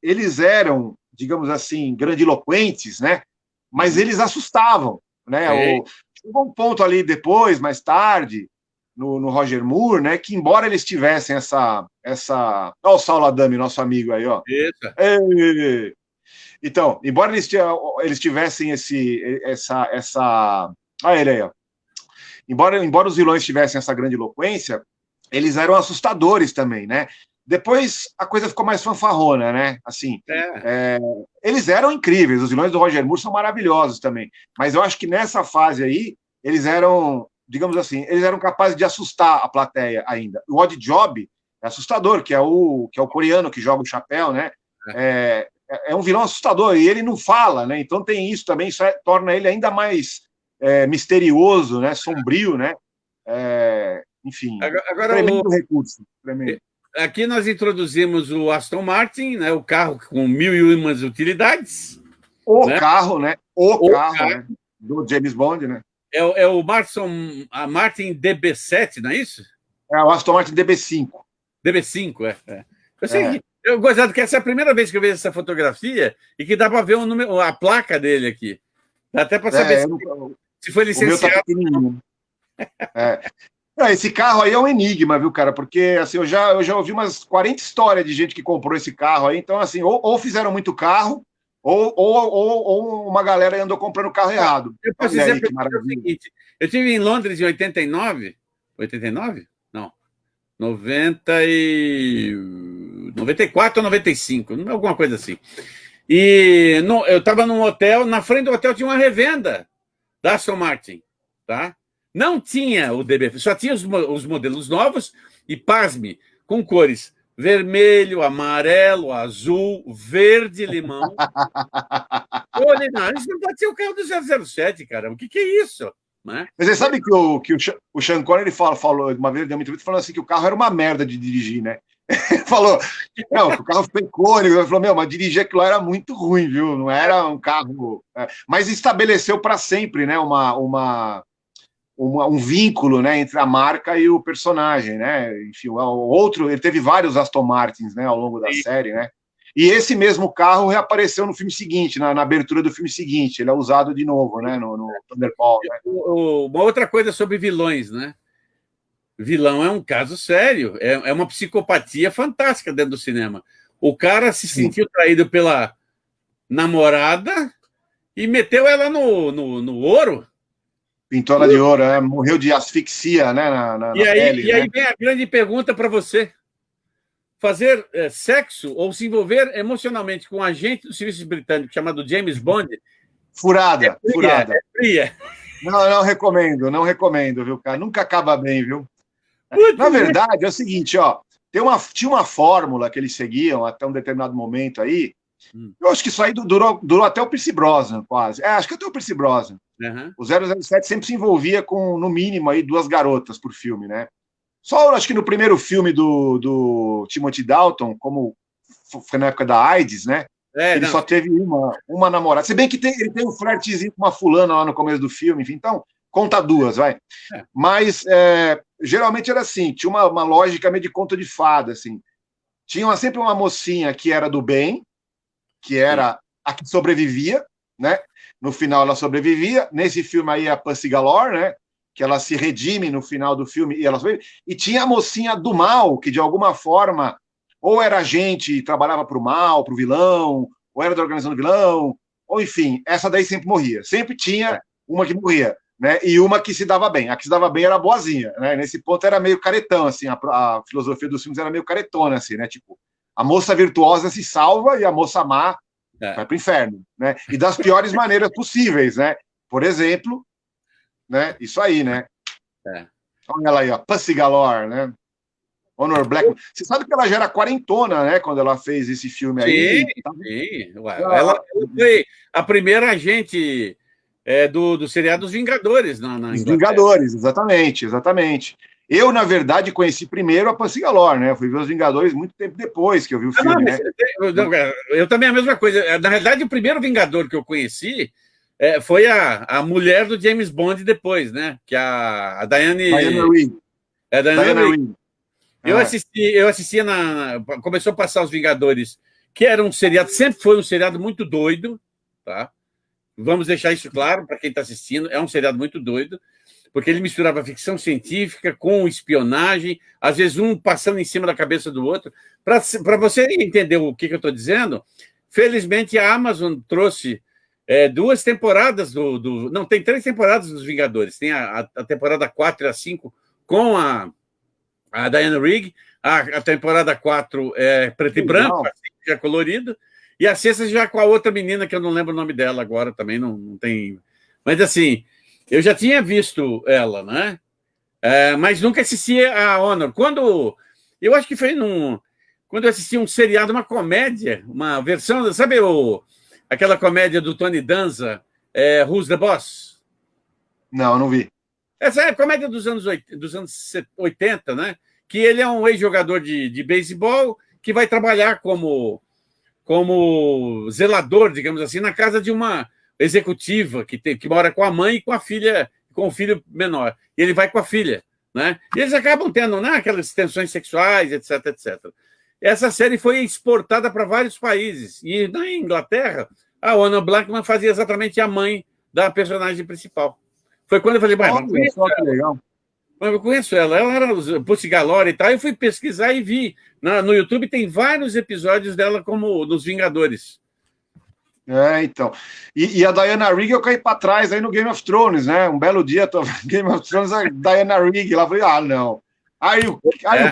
eles eram, digamos assim, grandiloquentes, né? Mas eles assustavam, né? Chegou um ponto ali depois, mais tarde, no Roger Moore, né? Que embora eles tivessem essa... Olha o Saulo Adami, nosso amigo aí, ó. Isso. Então, embora eles tivessem essa... Olha ele aí, ó. Embora os vilões tivessem essa grandiloquência, eles eram assustadores também, né? Depois a coisa ficou mais fanfarrona, né? Assim, eles eram incríveis, os vilões do Roger Moore são maravilhosos também, mas eu acho que nessa fase aí, eles eram, digamos assim, eles eram capazes de assustar a plateia ainda. O Odd Job é assustador, que é o coreano que joga o chapéu, né? É um vilão assustador, e ele não fala, né? Então tem isso também, isso torna ele ainda mais misterioso, né? Sombrio, né? Enfim, agora tremendo recurso. Tremendo. Aqui nós introduzimos o Aston Martin, né? O carro com 1001 utilidades. O carro, né? O carro, né? Do James Bond, né? É o Martin DB7, não é isso? É o Aston Martin DB5. DB5, Eu sei eu gostado que essa é a primeira vez que eu vejo essa fotografia e que dá para ver a placa dele aqui. Dá até para saber se foi licenciado. O meu tá esse carro aí é um enigma, viu, cara? Porque assim, eu já ouvi umas 40 histórias de gente que comprou esse carro aí. Então, assim, ou fizeram muito carro, ou uma galera andou comprando o carro errado. Eu posso dizer que o seguinte: eu estive em Londres em 89. 89? Não. 94 ou 95, alguma coisa assim. E eu estava num hotel, na frente do hotel tinha uma revenda da Aston Martin, tá? Não tinha o DB, só tinha os modelos novos e, pasme, com cores vermelho, amarelo, azul, verde, limão. Olha, não, isso não pode ser o carro do 007, cara. O que é isso? Né? Mas você sabe que o Sean Connery falou, uma vez, deu uma entrevista falando assim que o carro era uma merda de dirigir, né? Ele falou, não, o carro ficou icônico. Ele falou, mas dirigir aquilo era muito ruim, viu? Não era um carro... Mas estabeleceu para sempre, né? Um vínculo, né, entre a marca e o personagem, né? Enfim, ele teve vários Aston Martins, né, ao longo da série, né? E esse mesmo carro reapareceu no filme seguinte, na abertura do filme seguinte. Ele é usado de novo, né, no Thunderball. Né? Uma outra coisa sobre vilões, né? Vilão é um caso sério, é uma psicopatia fantástica dentro do cinema. O cara se sentiu traído pela namorada e meteu ela no ouro. Pintou ela de ouro, morreu de asfixia, né, na pele. E aí vem a grande pergunta para você. Fazer sexo ou se envolver emocionalmente com um agente do serviço britânico chamado James Bond... Furada. É fria. Não recomendo, viu, cara? Nunca acaba bem, viu? Na verdade, é o seguinte, ó, tinha uma fórmula que eles seguiam até um determinado momento aí. Eu acho que isso aí durou até o Pierce Brosnan, quase. Acho que até o Pierce Brosnan. Uhum. O 007 sempre se envolvia com, no mínimo, aí 2 garotas por filme, né? Só, acho que no primeiro filme do Timothy Dalton, como foi na época da AIDS, né? Ele só teve uma namorada. Se bem que ele tem um flertezinho com uma fulana lá no começo do filme, enfim, então conta 2, vai. Mas geralmente era assim, tinha uma lógica meio de conto de fada, assim. Tinha sempre uma mocinha que era do bem, que era a que sobrevivia, né? No final ela sobrevivia. Nesse filme aí a Pussy Galore, né? Que ela se redime no final do filme e ela sobrevive. E tinha a mocinha do mal, que de alguma forma ou era agente e trabalhava para o mal, para o vilão, ou era da organização do vilão, ou enfim, essa daí sempre morria. Sempre tinha uma que morria, né? E uma que se dava bem. A que se dava bem era boazinha, né? Nesse ponto era meio caretão, assim, a filosofia dos filmes era meio caretona, assim, né? Tipo, a moça virtuosa se salva e a moça má vai para o inferno, né? E das piores maneiras possíveis, né? Por exemplo, né? Isso aí, né? Olha ela aí, ó, Pussy Galore, né? Honor Blackman. Você sabe que ela já era quarentona, né? Quando ela fez esse filme aí. Sim. Ela foi a primeira agente do seriado Os Vingadores na Os Vingadores, exatamente. Eu, na verdade, conheci primeiro a Pussy Galore, né? Eu fui ver Os Vingadores muito tempo depois que eu vi o filme, né? Eu também a mesma coisa. Na verdade, o primeiro Vingador que eu conheci foi a mulher do James Bond depois, né? Que a Diana Rigg. Diana Rigg. Eu assistia começou a passar Os Vingadores, que era um seriado, sempre foi um seriado muito doido, tá? Vamos deixar isso claro para quem está assistindo, é um seriado muito doido, porque ele misturava ficção científica com espionagem, às vezes um passando em cima da cabeça do outro. Para você entender o que eu estou dizendo, felizmente a Amazon trouxe 2 temporadas Não, tem 3 temporadas dos Vingadores. Tem a temporada 4 e a 5 com a Diana Rigg, a temporada 4 é preto e branco, assim, já colorido, e a 6ª já com a outra menina, que eu não lembro o nome dela agora, também não tem... Mas, assim, eu já tinha visto ela, né? Mas nunca assisti a Honor. Eu acho que foi quando eu assisti um seriado, uma comédia, uma versão, sabe aquela comédia do Tony Danza, Who's the Boss? Não, não vi. Essa é a comédia dos anos 80, né? Que ele é um ex-jogador de beisebol que vai trabalhar como zelador, digamos assim, na casa de uma executiva que mora com a mãe e com a filha, com o filho menor. E ele vai com a filha, né? E eles acabam tendo, né, aquelas tensões sexuais, etc, etc. Essa série foi exportada para vários países. E na Inglaterra, a Honor Blackman fazia exatamente a mãe da personagem principal. Foi quando eu falei, eu conheço ela era Pussy Galore e tal. Eu fui pesquisar e vi. No YouTube tem vários episódios dela como nos Vingadores. Então. E a Diana Rigg eu caí para trás aí no Game of Thrones, né? Um belo dia, Game of Thrones, a Diana Rigg, lá falei, não. Are you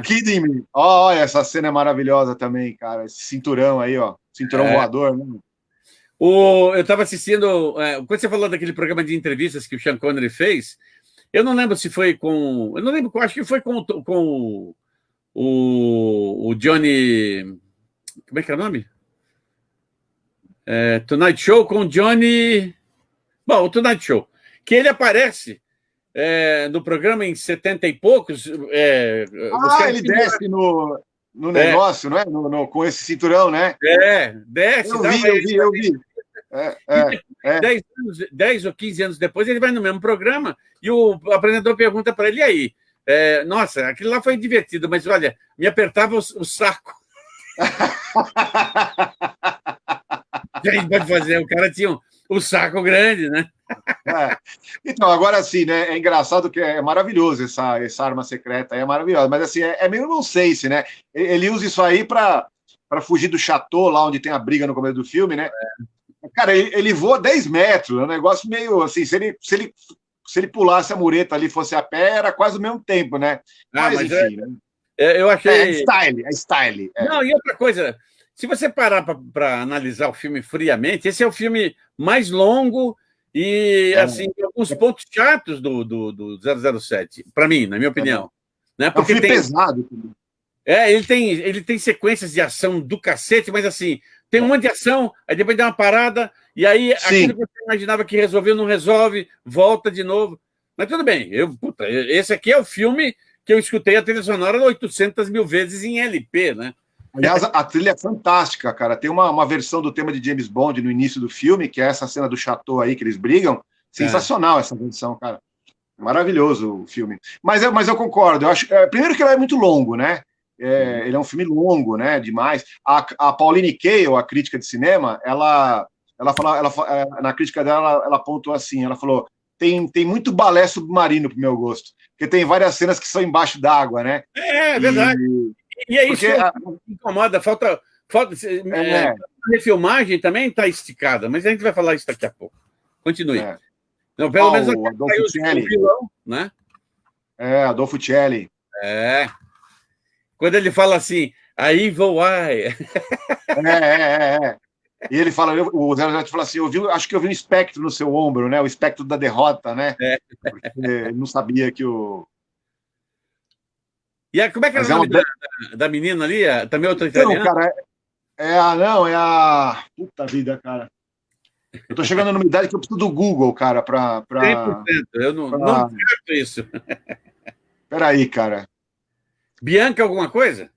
kidding me? Olha, essa cena é maravilhosa também, cara. Esse cinturão aí, ó. Cinturão voador, né? Eu estava assistindo... quando você falou daquele programa de entrevistas que o Sean Connery fez, eu não lembro se foi com... Eu não lembro, acho que foi com o Johnny... Como é que é o nome? Tonight Show com Johnny... Bom, o Tonight Show. Que ele aparece no programa em 70 e poucos. Ele desce no negócio, não é? Com esse cinturão, né? Desce. Eu vi. 10 ou 15 anos depois, ele vai no mesmo programa e o apresentador pergunta para ele, e aí? Nossa, aquilo lá foi divertido, mas olha, me apertava o saco. A gente pode fazer, o cara tinha o saco grande, né? Então, agora sim, né? É engraçado que é maravilhoso essa arma secreta, é maravilhosa, mas assim, é meio nonsense, né? Ele usa isso aí para fugir do chateau, lá onde tem a briga no começo do filme, né? Cara, ele voa 10 metros, é um negócio meio assim, se ele pulasse a mureta ali, fosse a pé, era quase o mesmo tempo, né? Mas enfim, né? Eu achei... É style. Não, e outra coisa, se você parar para analisar o filme friamente, esse é o filme mais longo e, assim, alguns pontos chatos do 007, para mim, na minha opinião. Né? Porque é um filme pesado. Ele tem sequências de ação do cacete, mas assim, tem um monte de ação, aí depois dá uma parada, e aí aquilo que você imaginava que resolveu, não resolve, volta de novo. Mas tudo bem, esse aqui é o filme que eu escutei a trilha sonora 800 mil vezes em LP, né? Aliás, a trilha é fantástica, cara. Tem uma versão do tema de James Bond no início do filme, que é essa cena do chateau aí, que eles brigam. Sensacional essa versão, cara. Maravilhoso o filme. Mas eu concordo. Eu acho, primeiro que ele é muito longo, né? Ele é um filme longo, né? Demais. A Pauline Kael, a crítica de cinema, ela na crítica dela, ela pontuou assim, ela falou, tem muito balé submarino pro meu gosto, porque tem várias cenas que são embaixo d'água, né? É verdade. E é isso que incomoda, falta a refilmagem também está esticada, mas a gente vai falar isso daqui a pouco. Continue. Não, pelo menos o Adolfo Celli, vilão, né? Adolfo Celli. Quando ele fala assim, aí vou I. E ele fala, o 007 fala assim, acho que eu vi um espectro no seu ombro, né? O espectro da derrota, né? Porque ele não sabia que o... E como é que era o nome da menina ali? Também outra italiana? Cara, puta vida, cara. Eu tô chegando numa idade que eu preciso do Google, cara, pra... 100%, eu não certo isso. Peraí, cara. Bianca alguma coisa?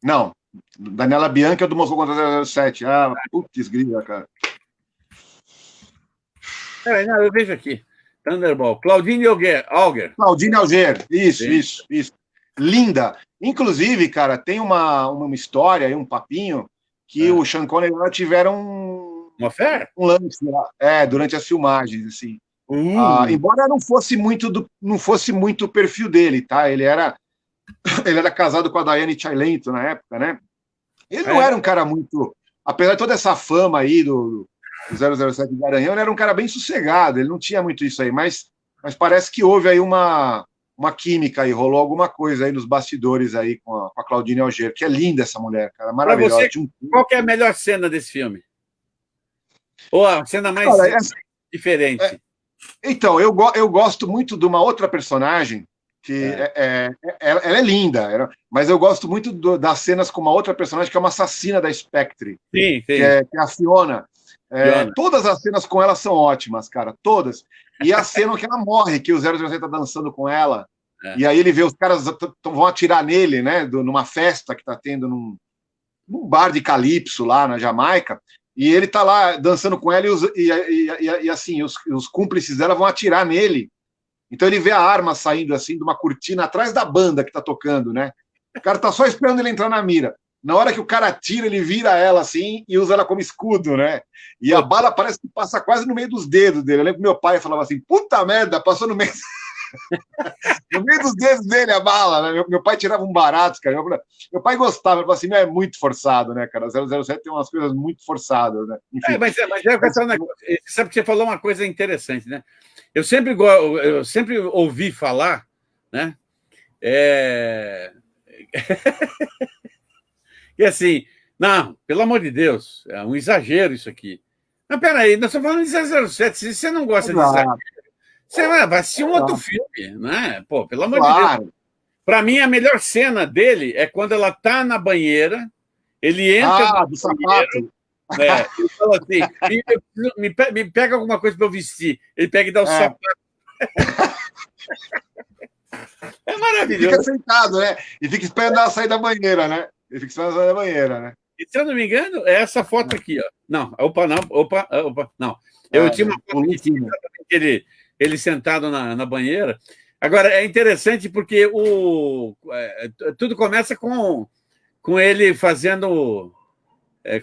Não. Daniela Bianchi é do Moscou contra 007. Putz, grila, cara. Peraí, não, eu vejo aqui. Thunderball. Claudine Auger. Claudine Auger. Isso. Linda. Inclusive, cara, tem uma história aí, um papinho, que o Sean Connery e ela tiveram uma fé? Um lance lá, durante as filmagens, assim. Embora não fosse muito o perfil dele, tá? Ele era casado com a Diane Chaileto na época, né? Ele não era um cara muito... Apesar de toda essa fama aí do 007 de Garanhão, ele era um cara bem sossegado, ele não tinha muito isso aí, mas parece que houve aí uma química aí, rolou alguma coisa aí nos bastidores aí com a Claudine Auger, que é linda essa mulher, cara, maravilhosa. Pra você, qual que é a melhor cena desse filme? Ou a cena mais diferente? Então, eu gosto muito de uma outra personagem que ela é linda, mas eu gosto muito das cenas com uma outra personagem que é uma assassina da Spectre, Sim, que sim. é a Fiona. Fiona. Todas as cenas com ela são ótimas, cara, todas. E a cena que ela morre, que o 007 tá dançando com ela, É. e aí ele vê os caras vão atirar nele, né, numa festa que tá tendo num bar de calypso lá na Jamaica, e ele tá lá dançando com ela e assim, os cúmplices dela vão atirar nele. Então ele vê a arma saindo assim de uma cortina atrás da banda que tá tocando, né? O cara tá só esperando ele entrar na mira. Na hora que o cara atira, ele vira ela assim e usa ela como escudo, né? E a bala parece que passa quase no meio dos dedos dele. Eu lembro que meu pai falava assim: puta merda, passou no meio, no meio dos dedos dele a bala, né? Meu pai tirava um barato, cara. Meu pai gostava, ele falava assim: é muito forçado, né, cara? 007 tem umas coisas muito forçadas, né? Enfim. Sabe que você falou uma coisa interessante, né? Eu sempre ouvi falar, né? E assim, não, pelo amor de Deus, é um exagero isso aqui. Mas peraí, nós estamos falando de 007. Se você não gosta de exagero, você vai assistir um outro filme, né? Pô, pelo amor de Deus. Para mim, a melhor cena dele é quando ela tá na banheira, ele entra do sapato. Ele fala assim: me pega alguma coisa para eu vestir. Ele pega e dá o sapato. É maravilhoso. Fica sentado, né? E fica esperando ela sair da banheira, né? Ele fica esperando ela sair da banheira, né? E, se eu não me engano, é essa foto aqui, ó. Não, opa, não. Eu tinha uma foto que tinha ele sentado na banheira. Agora, é interessante porque tudo começa com ele fazendo...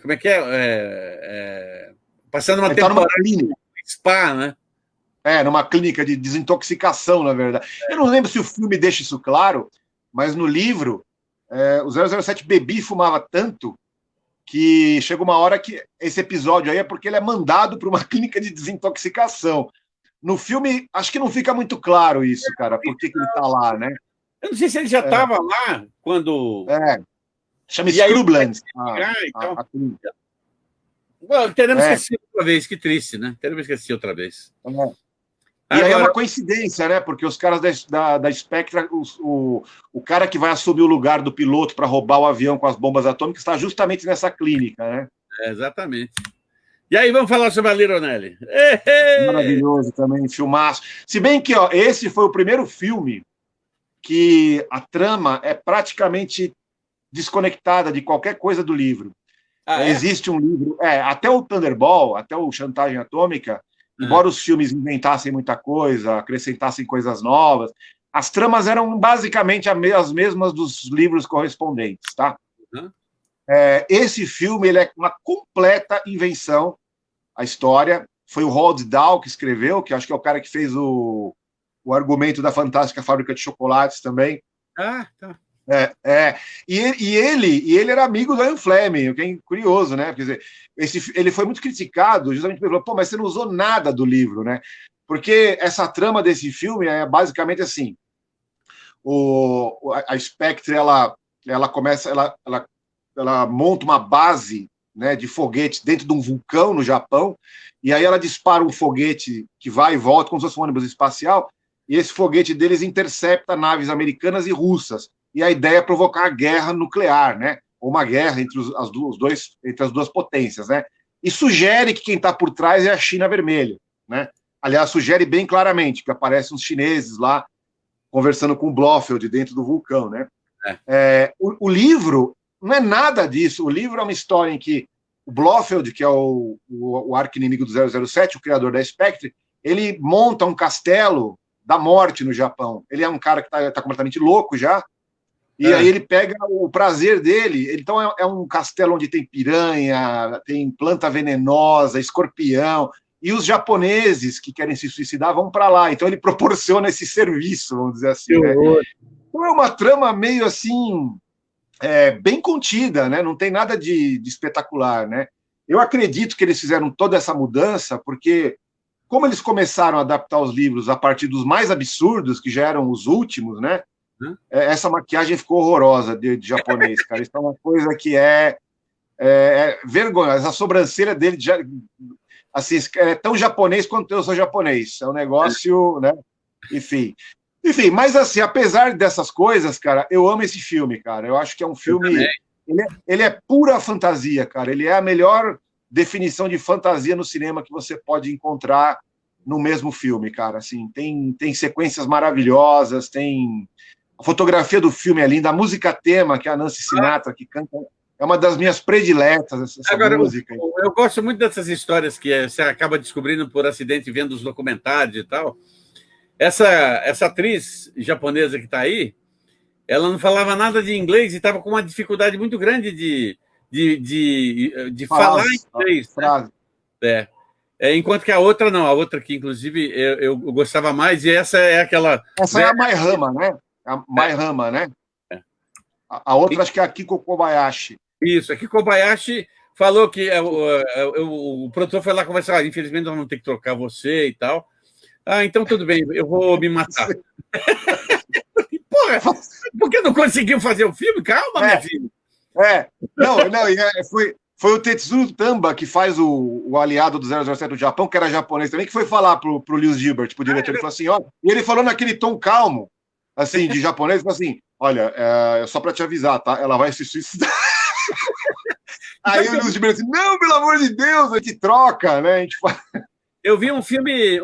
como é que é? Passando uma temporada no spa, né? Numa clínica de desintoxicação, na verdade. Eu não lembro se o filme deixa isso claro, mas no livro, o 007 bebia e fumava tanto que chega uma hora que esse episódio aí é porque ele é mandado para uma clínica de desintoxicação. No filme, acho que não fica muito claro isso, cara, por que ele está lá, né? Eu não sei se ele já estava lá quando... Chama Scrublands. Bom, teremos que assistir outra vez, que triste, né? Teremos que assistir outra vez. E aí é uma coincidência, né? Porque os caras da Spectre, o cara que vai assumir o lugar do piloto para roubar o avião com as bombas atômicas está justamente nessa clínica, né? Exatamente. E aí, vamos falar sobre a Lironelli. Maravilhoso também, filmaço. Se bem que esse foi o primeiro filme que a trama é praticamente desconectada de qualquer coisa do livro. Existe um livro, até o Thunderball, até o Chantagem Atômica, embora os filmes inventassem muita coisa, acrescentassem coisas novas, as tramas eram basicamente as mesmas dos livros correspondentes, tá? Esse filme ele é uma completa invenção, a história. Foi o Roald Dahl que escreveu, que acho que é o cara que fez o argumento da Fantástica Fábrica de Chocolates também. Tá. E ele era amigo do Ian Fleming, o que é curioso, né? Quer dizer, ele foi muito criticado, justamente porque ele falou: mas você não usou nada do livro, né? Porque essa trama desse filme é basicamente assim: a Spectre ela começa, ela monta uma base, né, de foguete dentro de um vulcão no Japão, e aí ela dispara um foguete que vai e volta como se fosse um ônibus espacial, e esse foguete deles intercepta naves americanas e russas. E a ideia é provocar a guerra nuclear, né? Ou uma guerra entre as duas potências, né? E sugere que quem está por trás é a China Vermelha, né? Aliás, sugere bem claramente que aparecem uns chineses lá conversando com o Blofeld dentro do vulcão, né? O livro não é nada disso. O livro é uma história em que o Blofeld, que é o arqui-inimigo do 007, o criador da Spectre, ele monta um castelo da morte no Japão. Ele é um cara que está completamente louco já, e aí ele pega o prazer dele. Então é um castelo onde tem piranha, tem planta venenosa, escorpião, e os japoneses que querem se suicidar vão para lá. Então ele proporciona esse serviço, vamos dizer assim, né? Então é uma trama meio assim, bem contida, né? Não tem nada de espetacular, né? Eu acredito que eles fizeram toda essa mudança porque, como eles começaram a adaptar os livros a partir dos mais absurdos, que já eram os últimos, né? Essa maquiagem ficou horrorosa de japonês, cara. Isso é uma coisa que é vergonhosa. A sobrancelha dele assim, é tão japonês quanto eu sou japonês. É um negócio, né? Enfim, mas assim, apesar dessas coisas, cara, eu amo esse filme, cara. Eu acho que é um filme. Ele é pura fantasia, cara. Ele é a melhor definição de fantasia no cinema que você pode encontrar no mesmo filme, cara. Assim, tem sequências maravilhosas, tem a fotografia do filme é linda, a música tema, que é a Nancy Sinatra que canta, é uma das minhas prediletas, essa Agora, música. Eu gosto muito dessas histórias que você acaba descobrindo por acidente vendo os documentários e tal. Essa atriz japonesa que está aí, ela não falava nada de inglês e estava com uma dificuldade muito grande de falar inglês. Né? Enquanto que a outra não, a outra que inclusive eu gostava mais, e essa é aquela. Essa é a Mai Hama, né? A Mai Hama, né? A outra acho que é a Kiko Kobayashi. Isso, a Kiko Kobayashi falou que o produtor foi lá conversar, infelizmente nós vamos ter que trocar você e tal. Ah, então tudo bem, eu vou me matar. Porra, por que não conseguiu fazer o filme? Calma, minha filha. Não, foi o Tetsuro Tamba, que faz o aliado do 007 do Japão, que era japonês também, que foi falar pro Lewis Gilbert, pro diretor. Ele falou assim, ó, e ele falou naquele tom calmo, assim, de japonês, falou assim, olha, só para te avisar, tá? Ela vai se suicidar. Aí o Lewis Gilbert assim, não, pelo amor de Deus, a gente troca, né? A gente faz... Eu vi um filme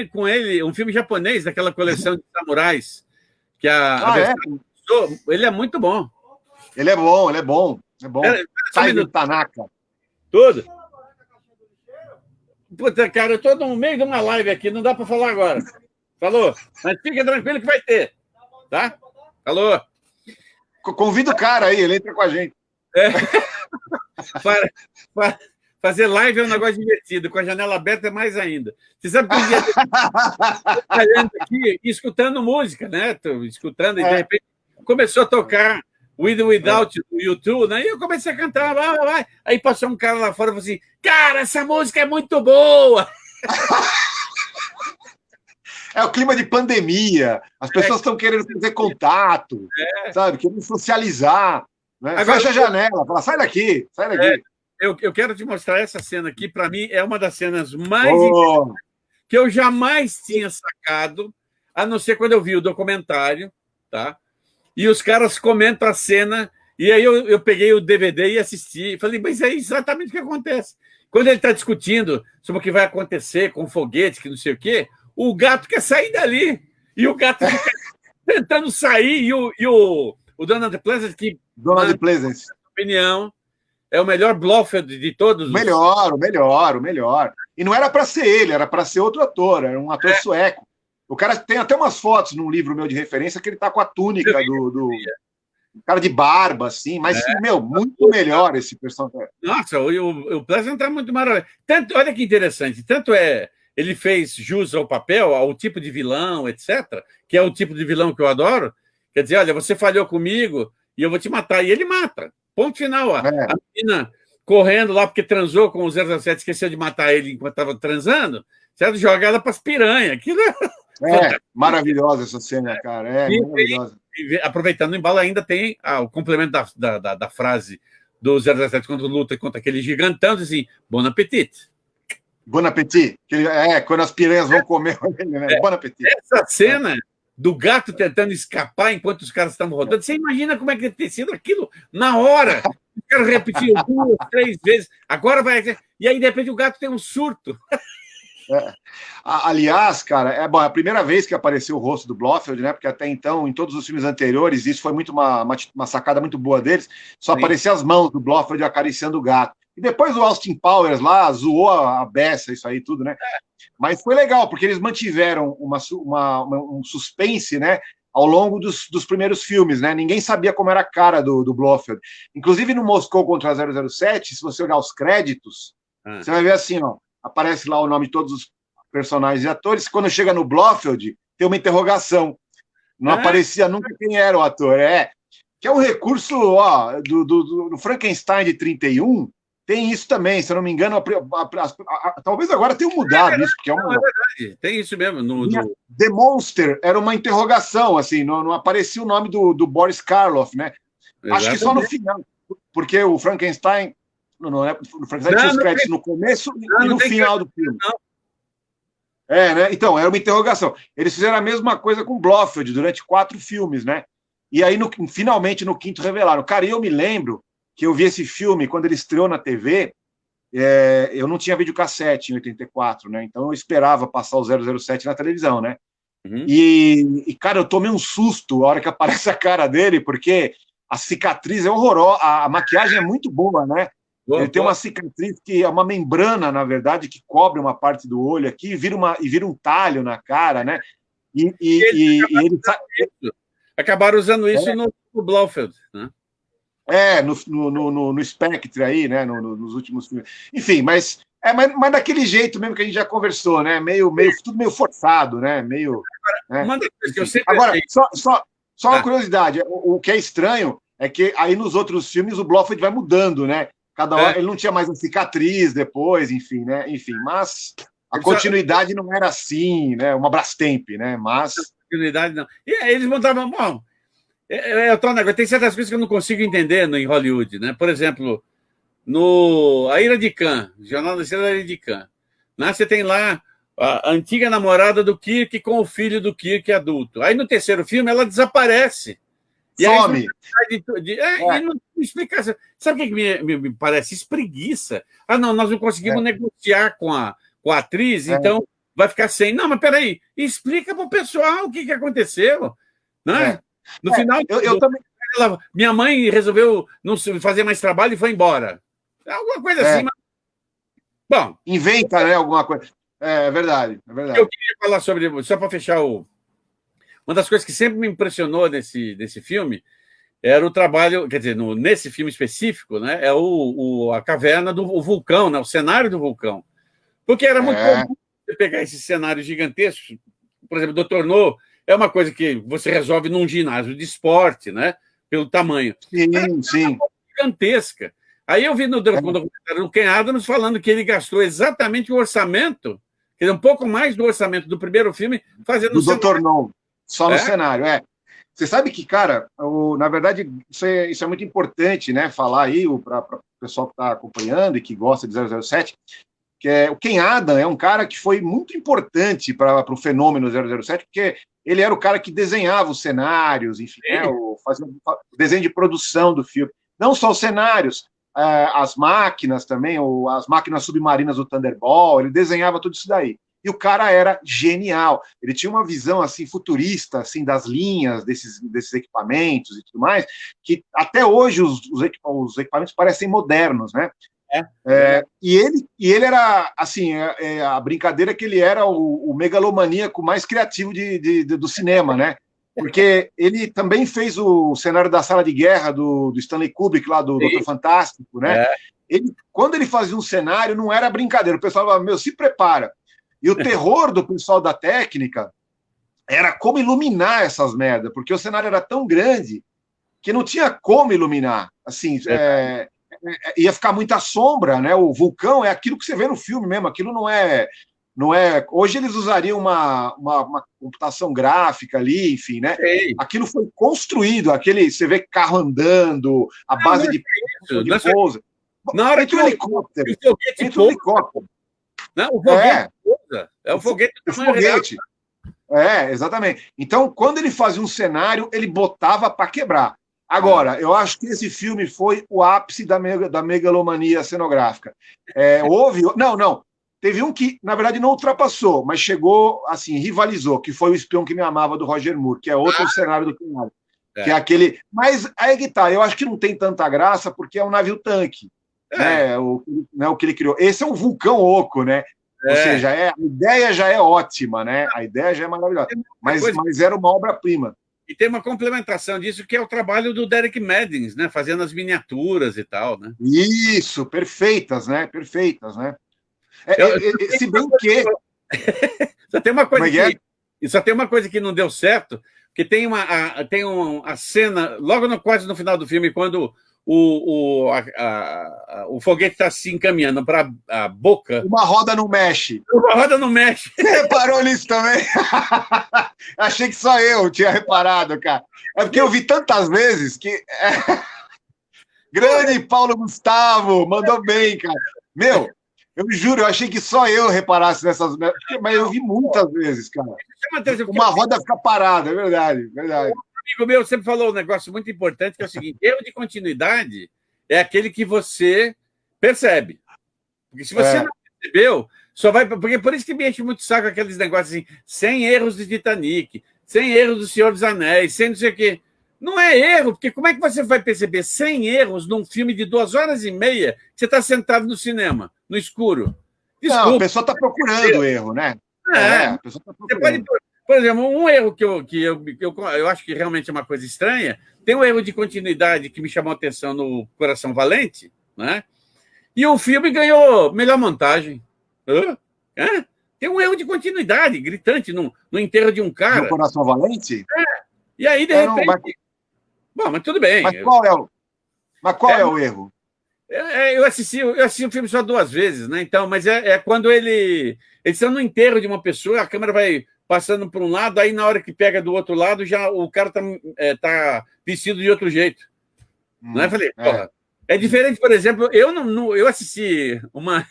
com ele, um filme japonês daquela coleção de samurais, que ele é muito bom. Ele é bom. Sai do Tanaka. Tudo. Puta, cara, eu tô no meio de uma live aqui, não dá para falar agora. Falou? Mas fica tranquilo que vai ter. Tá? Falou? Convida o cara aí, ele entra com a gente. Fazer live é um negócio divertido, com a janela aberta é mais ainda. Você sabe que um dia eu aqui escutando música, né? Tô escutando e de repente começou a tocar With or Without do YouTube, né? E eu comecei a cantar, vai. Aí passou um cara lá fora e falou assim: cara, essa música é muito boa! É o clima de pandemia, as pessoas estão querendo fazer contato, sabe? Querendo socializar. Né? Agora, fecha a janela, fala, sai daqui. Eu quero te mostrar essa cena aqui, para mim é uma das cenas mais interessantes que eu jamais tinha sacado, a não ser quando eu vi o documentário, tá? E os caras comentam a cena, e aí eu peguei o DVD e assisti, falei, mas é exatamente o que acontece. Quando ele está discutindo sobre o que vai acontecer com o foguete, que não sei o quê, o gato quer sair dali, e o gato fica tentando sair, e o Donald Pleasence, que, Donald Pleasence, na minha opinião, é o melhor Blofeld de todos. O melhor. E não era para ser ele, era para ser outro ator, era um ator sueco. O cara tem até umas fotos num livro meu de referência que ele tá com a túnica do cara de barba, assim, mas, muito melhor esse personagem. Nossa, o Pleasant tá muito maravilhoso. Olha que interessante, ele fez jus ao papel, ao tipo de vilão, etc., que é o tipo de vilão que eu adoro. Quer dizer, olha, você falhou comigo e eu vou te matar. E ele mata. Ponto final. A menina correndo lá porque transou com o 007, esqueceu de matar ele enquanto estava transando, certo? Joga ela para as piranhas. Aquilo maravilhosa essa cena, cara. Maravilhosa. Aproveitando o embalo, ainda tem o complemento da frase do 007 quando luta contra aquele gigantão, diz assim, bon appetit. Bon appetit. Quando as piranhas vão comer ele, né? Bon appetit. Essa cena do gato tentando escapar enquanto os caras estavam rodando, você imagina como é que deve ter sido aquilo na hora. O cara repetiu 2, 3 vezes, agora vai... E aí, de repente, o gato tem um surto. Aliás, cara, é a primeira vez que apareceu o rosto do Blofeld, né? Porque até então, em todos os filmes anteriores, isso foi muito uma sacada muito boa deles, só aparecia as mãos do Blofeld acariciando o gato. E depois o Austin Powers lá zoou a beça, isso aí tudo, né? Mas foi legal, porque eles mantiveram um suspense, né? Ao longo dos primeiros filmes, né? Ninguém sabia como era a cara do Blofeld. Inclusive no Moscou contra 007, se você olhar os créditos, você vai ver assim, ó, aparece lá o nome de todos os personagens e atores. Quando chega no Blofeld, tem uma interrogação. Não aparecia nunca quem era o ator. Que é um recurso do Frankenstein de 31. Tem isso também, se eu não me engano. Talvez agora tenha mudado isso. Porque é verdade, tem isso mesmo. The Monster era uma interrogação, assim, não aparecia o nome do Boris Karloff, né? Exatamente. Acho que só no final, porque o Frankenstein Não é, no Frankenstein tinha os créditos no começo e no final do filme. Não. Né? Então, era uma interrogação. Eles fizeram a mesma coisa com Blofeld durante 4 filmes, né? E aí, finalmente, no 5º, revelaram. Cara, eu me lembro que eu vi esse filme quando ele estreou na TV. Eu não tinha videocassete em 84, né? Então eu esperava passar o 007 na televisão, né? Uhum. E, cara, eu tomei um susto a hora que aparece a cara dele, porque a cicatriz é horrorosa, a maquiagem é muito boa, né? Ele tem uma cicatriz que é uma membrana, na verdade, que cobre uma parte do olho aqui e vira um talho na cara, né? E ele acabaram usando isso no Blofeld, né? No Spectre aí, né? Nos últimos filmes. Enfim, mas daquele jeito mesmo que a gente já conversou, né? Tudo meio forçado, né? Agora, só uma curiosidade: o que é estranho é que aí nos outros filmes o Blofeld vai mudando, né? Cada hora ele não tinha mais uma cicatriz depois, enfim, né? Enfim, mas a continuidade não era assim, né? Uma Brastemp, né? Mas continuidade não. E aí eles montavam, bom. Tem certas coisas que eu não consigo entender em Hollywood, né? Por exemplo, no A Ira de Khan, Jornal da Estrela da Ira de Khan, né? Você tem lá a antiga namorada do Kirk com o filho do Kirk adulto. Aí no 3º filme ela desaparece. Some. E não explica. Sabe o que me parece? Espreguiça. Não, nós não conseguimos negociar com a atriz, então vai ficar sem. Não, mas peraí, explica para o pessoal o que aconteceu, né? No final, eu também. Minha mãe resolveu não fazer mais trabalho e foi embora. Alguma coisa assim. Mas... Bom. Inventa, né? Alguma coisa. É verdade. Eu queria falar sobre. Só para fechar uma das coisas que sempre me impressionou nesse filme era o trabalho. Quer dizer, nesse filme específico, né? É a caverna do vulcão, né? O cenário do vulcão. Porque era muito comum você pegar esses cenários gigantescos. Por exemplo, o Dr. No é uma coisa que você resolve num ginásio de esporte, né? Pelo tamanho. Sim. Gigantesca. Aí eu vi no documentário do Ken Adams falando que ele gastou exatamente o orçamento, quer dizer, um pouco mais do orçamento do primeiro filme, fazendo o Dr. No, só no cenário. Você sabe que, cara, na verdade, isso é muito importante, né? Falar aí para o pessoal que está acompanhando e que gosta de 007, que o Ken Adam é um cara que foi muito importante para o fenômeno 007, porque ele era o cara que desenhava os cenários, enfim, fazia o desenho de produção do filme. Não só os cenários, as máquinas também, as máquinas submarinas do Thunderball, ele desenhava tudo isso daí. E o cara era genial. Ele tinha uma visão assim futurista, assim, das linhas desses equipamentos e tudo mais, que até hoje os equipamentos parecem modernos, né? E ele era, assim, a brincadeira é que ele era o megalomaníaco mais criativo do cinema, né? Porque ele também fez o cenário da Sala de Guerra do Stanley Kubrick, lá do Dr. Fantástico, né? Quando ele fazia um cenário, não era brincadeira. O pessoal falava, se prepara. E o terror do pessoal da técnica era como iluminar essas merdas, porque o cenário era tão grande que não tinha como iluminar. Assim, ia ficar muita sombra, né? O vulcão é aquilo que você vê no filme mesmo, aquilo não é. Hoje eles usariam uma computação gráfica ali, enfim, né? Aquilo foi construído, você vê carro andando, a base de pouso. Na hora que o helicóptero. Não, o foguete pousa. É o foguete. O foguete. Exatamente. Então, quando ele fazia um cenário, ele botava para quebrar. Agora, eu acho que esse filme foi o ápice da megalomania cenográfica. Não. Teve um que, na verdade, não ultrapassou, mas chegou, assim, rivalizou, que foi O Espião que Me Amava, do Roger Moore, que é outro cenário do filme. Que é aquele... Mas aí que tá, eu acho que não tem tanta graça, porque é um navio-tanque, né? O que ele criou. Esse é um vulcão oco, né? Ou seja, a ideia já é ótima, né? A ideia já é maravilhosa. Mas era uma obra-prima. E tem uma complementação disso, que é o trabalho do Derek Maddings, né? Fazendo as miniaturas e tal, né? Isso, perfeitas, né? Se bem que... Só tem uma coisa que não deu certo, que tem a cena, logo quase no final do filme, quando o foguete está se encaminhando para a boca. Uma roda não mexe. Você reparou nisso também? Achei que só eu tinha reparado, cara. É porque eu vi tantas vezes que... Grande Paulo Gustavo, mandou bem, cara. Meu, eu juro, eu achei que só eu reparasse nessas... Mas eu vi muitas vezes, cara. Uma roda fica parada, é verdade, verdade. Um amigo meu sempre falou um negócio muito importante, que é o seguinte: erro de continuidade é aquele que você percebe. Porque se você não percebeu, só vai... Porque por isso que me enche muito saco aqueles negócios assim, 100 erros de Titanic, 100 erros do Senhor dos Anéis, 100 não sei o quê. Não é erro, porque como é que você vai perceber 100 erros num filme de 2 horas e meia que você está sentado no cinema, no escuro? Desculpa. Não, a pessoa está procurando erro, né? A pessoa está procurando. Por exemplo, um erro que eu acho que realmente é uma coisa estranha, tem um erro de continuidade que me chamou a atenção no Coração Valente, né? E o filme ganhou melhor montagem. Tem um erro de continuidade gritante no enterro de um cara. No Coração Valente? E aí, de repente... Bom, mas tudo bem. Mas qual é o erro? Eu assisti o filme só 2 vezes, né? Então, mas é quando eles estão no enterro de uma pessoa, a câmera vai passando por um lado, aí na hora que pega do outro lado, já o cara tá vestido de outro jeito. Né? Eu falei, porra, é diferente, por exemplo, eu assisti uma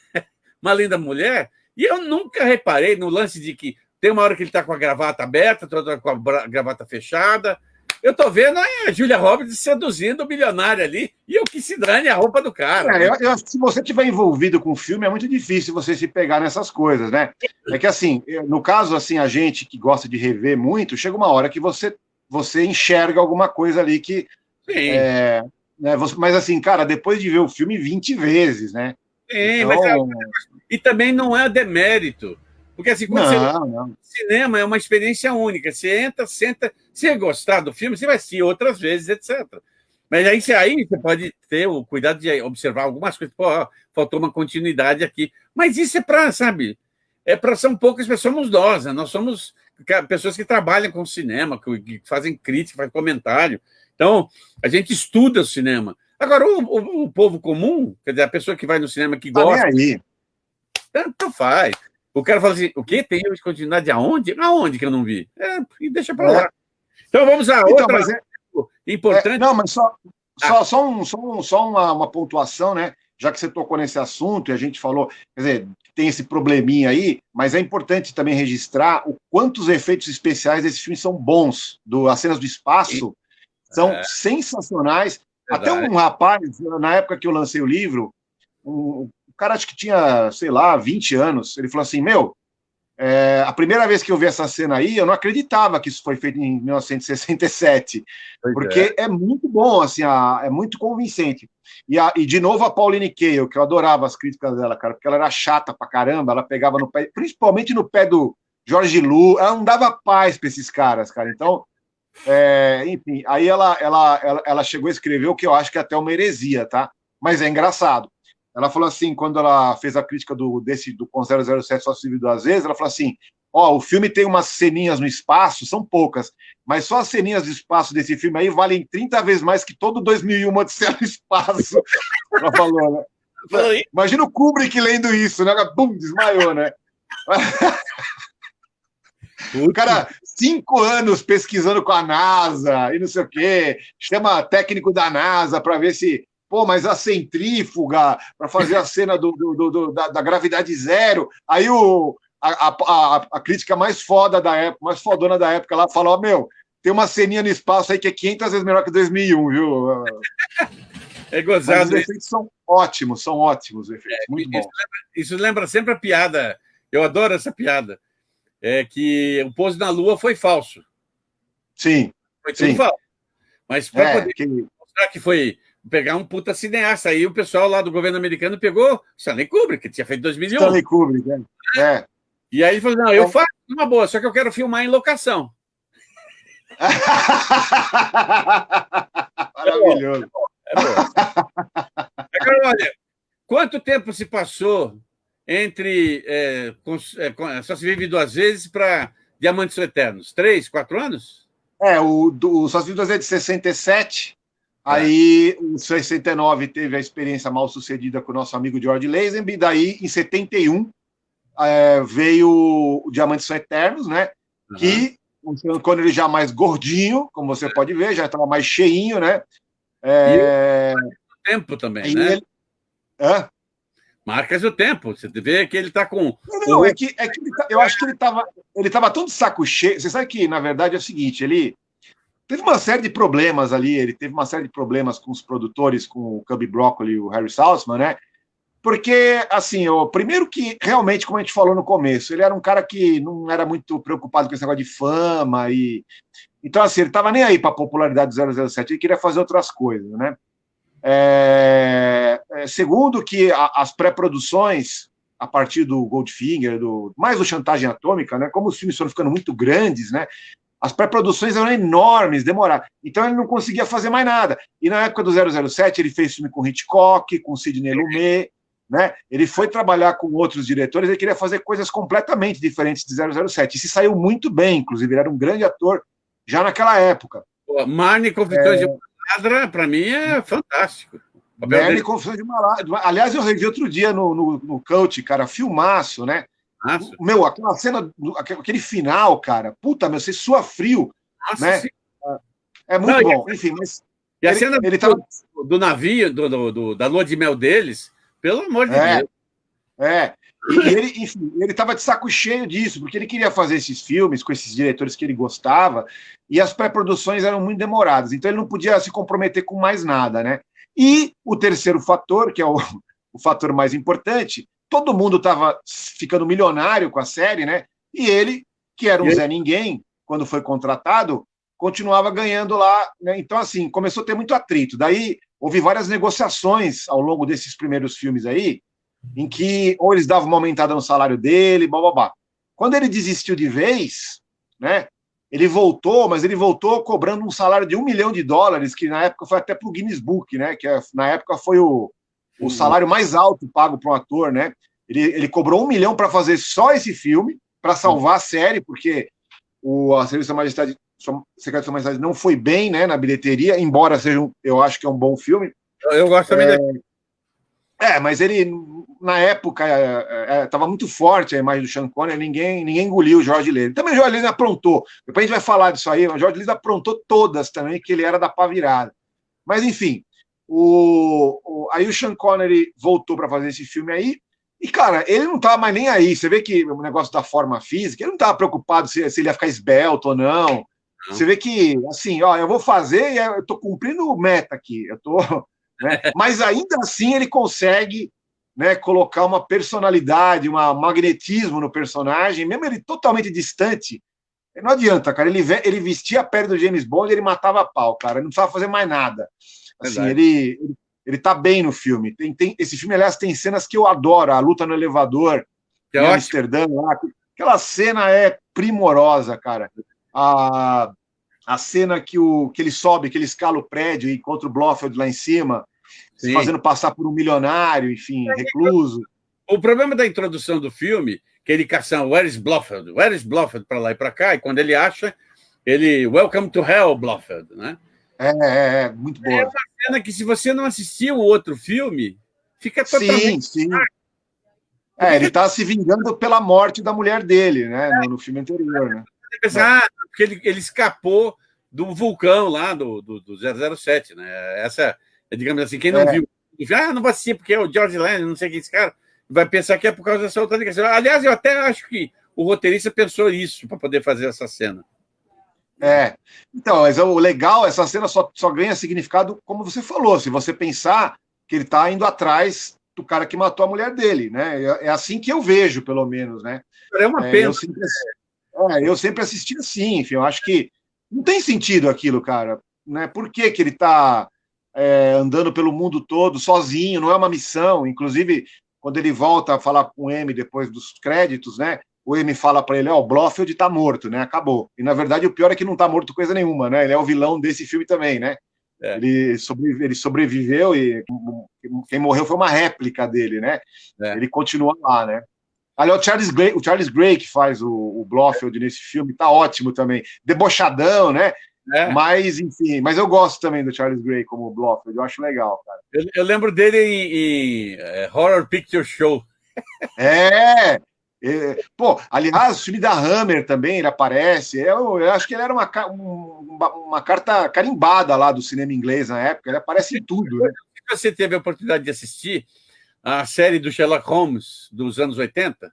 Linda Mulher e eu nunca reparei no lance de que tem uma hora que ele está com a gravata aberta, outra com a gravata fechada. Eu estou vendo a Julia Roberts seduzindo o milionário ali, e eu que se dane a roupa do cara. Eu acho que se você estiver envolvido com o filme, é muito difícil você se pegar nessas coisas, né? É que, assim, no caso, assim, a gente que gosta de rever muito, chega uma hora que você enxerga alguma coisa ali que... Sim. Né, mas, assim, cara, depois de ver o filme 20 vezes, né? Sim, então... E também não é demérito. Porque assim, quando você cinema é uma experiência única. Você entra, senta, se gostar do filme, você vai assistir outras vezes, etc. Mas aí você pode ter o cuidado de observar algumas coisas. Pô, faltou uma continuidade aqui. Mas isso é para, sabe, são poucas pessoas, somos nós, né? Nós somos pessoas que trabalham com cinema, que fazem crítica, fazem comentário. Então, a gente estuda o cinema. Agora, o povo comum, quer dizer, a pessoa que vai no cinema que gosta... aí. Tanto faz. O cara fala assim, o quê? Tem erro de continuidade aonde? Aonde que eu não vi? E deixa para lá. Então vamos a outra importante. Não, mas só uma pontuação, né? Já que você tocou nesse assunto e a gente falou, quer dizer, tem esse probleminha aí, mas é importante também registrar o quantos efeitos especiais desse filme são bons. As cenas do espaço são sensacionais. Verdade. Até um rapaz, na época que eu lancei o livro, o cara acho que tinha, sei lá, 20 anos, ele falou assim, a primeira vez que eu vi essa cena aí, eu não acreditava que isso foi feito em 1967, porque é muito bom, assim, é muito convincente. E de novo, a Pauline Kael, que eu adorava as críticas dela, cara, porque ela era chata pra caramba, ela pegava no pé, principalmente no pé do Jorge Lu, ela não dava paz pra esses caras, cara. Então, enfim, aí ela chegou a escrever o que eu acho que é até uma heresia, tá? Mas é engraçado. Ela falou assim, quando ela fez a crítica do com 007 Só Se Vive 2 Vezes, ela falou assim, o filme tem umas ceninhas no espaço, são poucas, mas só as ceninhas do espaço desse filme aí valem 30 vezes mais que todo 2001 Odisseia no Espaço. Ela falou, né? Imagina o Kubrick lendo isso, né? Bum, desmaiou, né? O cara, 5 anos pesquisando com a NASA e não sei o quê, chama técnico da NASA para ver se... Pô, mas a centrífuga para fazer a cena da gravidade zero. Aí a crítica mais foda da época, mais fodona da época, ela falou: tem uma ceninha no espaço aí que é 500 vezes melhor que 2001, viu? É gozado. Mas os efeitos são ótimos os efeitos, muito bons. Isso lembra sempre a piada, eu adoro essa piada, que o pouso na Lua foi falso. Sim. Foi tudo falso. Mas para poder mostrar que foi... pegar um puta cineasta. Aí o pessoal lá do governo americano pegou Stanley Kubrick, que tinha feito em 2001. Stanley Kubrick, E aí ele falou, não, eu faço uma boa, só que eu quero filmar em locação. Maravilhoso. É bom. Agora, olha, quanto tempo se passou entre Só Se Vive 2 Vezes para Diamantes Eternos? 3, 4 anos? O Só Se Vive 2 Vezes é de 67. Aí, em 69, teve a experiência mal sucedida com o nosso amigo George Lazenby, daí, em 71, veio o Diamantes São Eternos, né? Uhum. Que, quando ele já mais gordinho, como você pode ver, já estava mais cheinho, né? tempo também, E né? ele... Hã? Marcas o tempo. Você vê que ele está com. Não, eu acho que ele tava tão de saco cheio. Você sabe que, na verdade, é o seguinte, ele teve uma série de problemas ali, ele teve uma série de problemas com os produtores, com o Cubby Broccoli e o Harry Saltzman, né? Porque, assim, o primeiro que realmente, como a gente falou no começo, ele era um cara que não era muito preocupado com esse negócio de fama e então, assim, ele estava nem aí para a popularidade do 007, ele queria fazer outras coisas, né? Segundo, que as pré-produções, a partir do Goldfinger, mais do Chantagem Atômica, né? Como os filmes foram ficando muito grandes, né? As pré-produções eram enormes, demoraram. Então ele não conseguia fazer mais nada. E na época do 007, ele fez filme com Hitchcock, com Sidney Lumet, né? Ele foi trabalhar com outros diretores, ele queria fazer coisas completamente diferentes de 007. E se saiu muito bem, inclusive, ele era um grande ator já naquela época. Marnie, Confissões de Maladra, para mim, é fantástico. Marnie, Confissões de Maladra. Aliás, eu revi outro dia no Cult, cara, filmaço, né? Nossa. Meu, aquela cena, aquele final, cara, puta, meu, você sua frio, nossa, né? Sim. É muito bom, enfim, mas... E a cena do navio, da lua de mel deles, pelo amor de Deus. E ele, enfim, ele estava de saco cheio disso, porque ele queria fazer esses filmes com esses diretores que ele gostava, e as pré-produções eram muito demoradas, então ele não podia se comprometer com mais nada, né? E o terceiro fator, que é o fator mais importante, todo mundo estava ficando milionário com a série, né? E ele, que era um Zé Ninguém, quando foi contratado, continuava ganhando lá, né? Então, assim, começou a ter muito atrito. Daí, houve várias negociações ao longo desses primeiros filmes aí, em que ou eles davam uma aumentada no salário dele, blá, blá, blá. Quando ele desistiu de vez, né, ele voltou, mas ele voltou cobrando um salário de $1 milhão, que na época foi até para o Guinness Book, né, que na época foi o salário mais alto pago para um ator, né? Ele cobrou $1 milhão para fazer só esse filme, para salvar a série, porque a Serviço da Majestade, Secreto da Sua Majestade não foi bem, né, na bilheteria, embora seja eu acho que é um bom filme. Eu gosto também dele. Mas ele, na época, estava muito forte a imagem do Sean Connery, ninguém engoliu o Jorge Lazenby. Também o Jorge Lazenby aprontou, depois a gente vai falar disso aí, o Jorge Lazenby aprontou todas também, que ele era da pá virada. Mas, enfim, aí o Sean Connery voltou para fazer esse filme aí, e, cara, ele não estava mais nem aí. Você vê que o negócio da forma física, ele não estava preocupado se ele ia ficar esbelto ou não. Você vê que, assim, ó, eu vou fazer e eu estou cumprindo meta aqui, né? Mas ainda assim ele consegue, né, colocar uma personalidade, um magnetismo no personagem, mesmo ele totalmente distante. Não adianta, cara. Ele vestia a pele do James Bond e ele matava a pau, cara. Ele não precisava fazer mais nada. Assim, ele tá bem no filme. Esse filme, aliás, tem cenas que eu adoro. A luta no elevador em Amsterdã, lá. Aquela cena é primorosa, cara. A cena que ele sobe, que ele escala o prédio e encontra o Blofeld lá em cima, sim, fazendo passar por um milionário, enfim, recluso. O problema da introdução do filme, que ele caça Where is Blofeld? Where is Blofeld? Para lá e para cá, e quando ele acha, ele Welcome to Hell, Blofeld, né? Muito boa. É uma cena que, se você não assistiu o outro filme, fica totalmente... Sim. Ele está se vingando pela morte da mulher dele, né? No filme anterior, né? Porque ele escapou do vulcão lá do 007, né? Essa, digamos assim, quem não viu, não vai assistir porque é o George Lazenby, não sei quem é esse cara, vai pensar que é por causa dessa outra ligação. Aliás, eu até acho que o roteirista pensou isso para poder fazer essa cena. Então, mas o legal, essa cena só ganha significado, como você falou, se você pensar que ele está indo atrás do cara que matou a mulher dele, né? É assim que eu vejo, pelo menos, né? É uma pena. Eu sempre assisti assim, enfim, eu acho que não tem sentido aquilo, cara, né? Por que ele está andando pelo mundo todo sozinho, não é uma missão, inclusive, quando ele volta a falar com o M depois dos créditos, né? O M fala para ele, o Blofeld está morto, né? Acabou. E, na verdade, o pior é que não está morto coisa nenhuma, né? Ele é o vilão desse filme também, né? Ele sobreviveu e quem morreu foi uma réplica dele, né? Ele continua lá, né? Ali, o Charles Gray que faz o Blofeld nesse filme, tá ótimo também. Debochadão, né? Mas, enfim, mas eu gosto também do Charles Gray como Blofeld, eu acho legal, cara. Eu lembro dele em Horror Picture Show. Pô, aliás, o filme da Hammer também, ele aparece. Eu acho que ele era uma carta carimbada lá do cinema inglês na época, ele aparece em tudo, né? se você teve a oportunidade de assistir a série do Sherlock Holmes dos anos 80.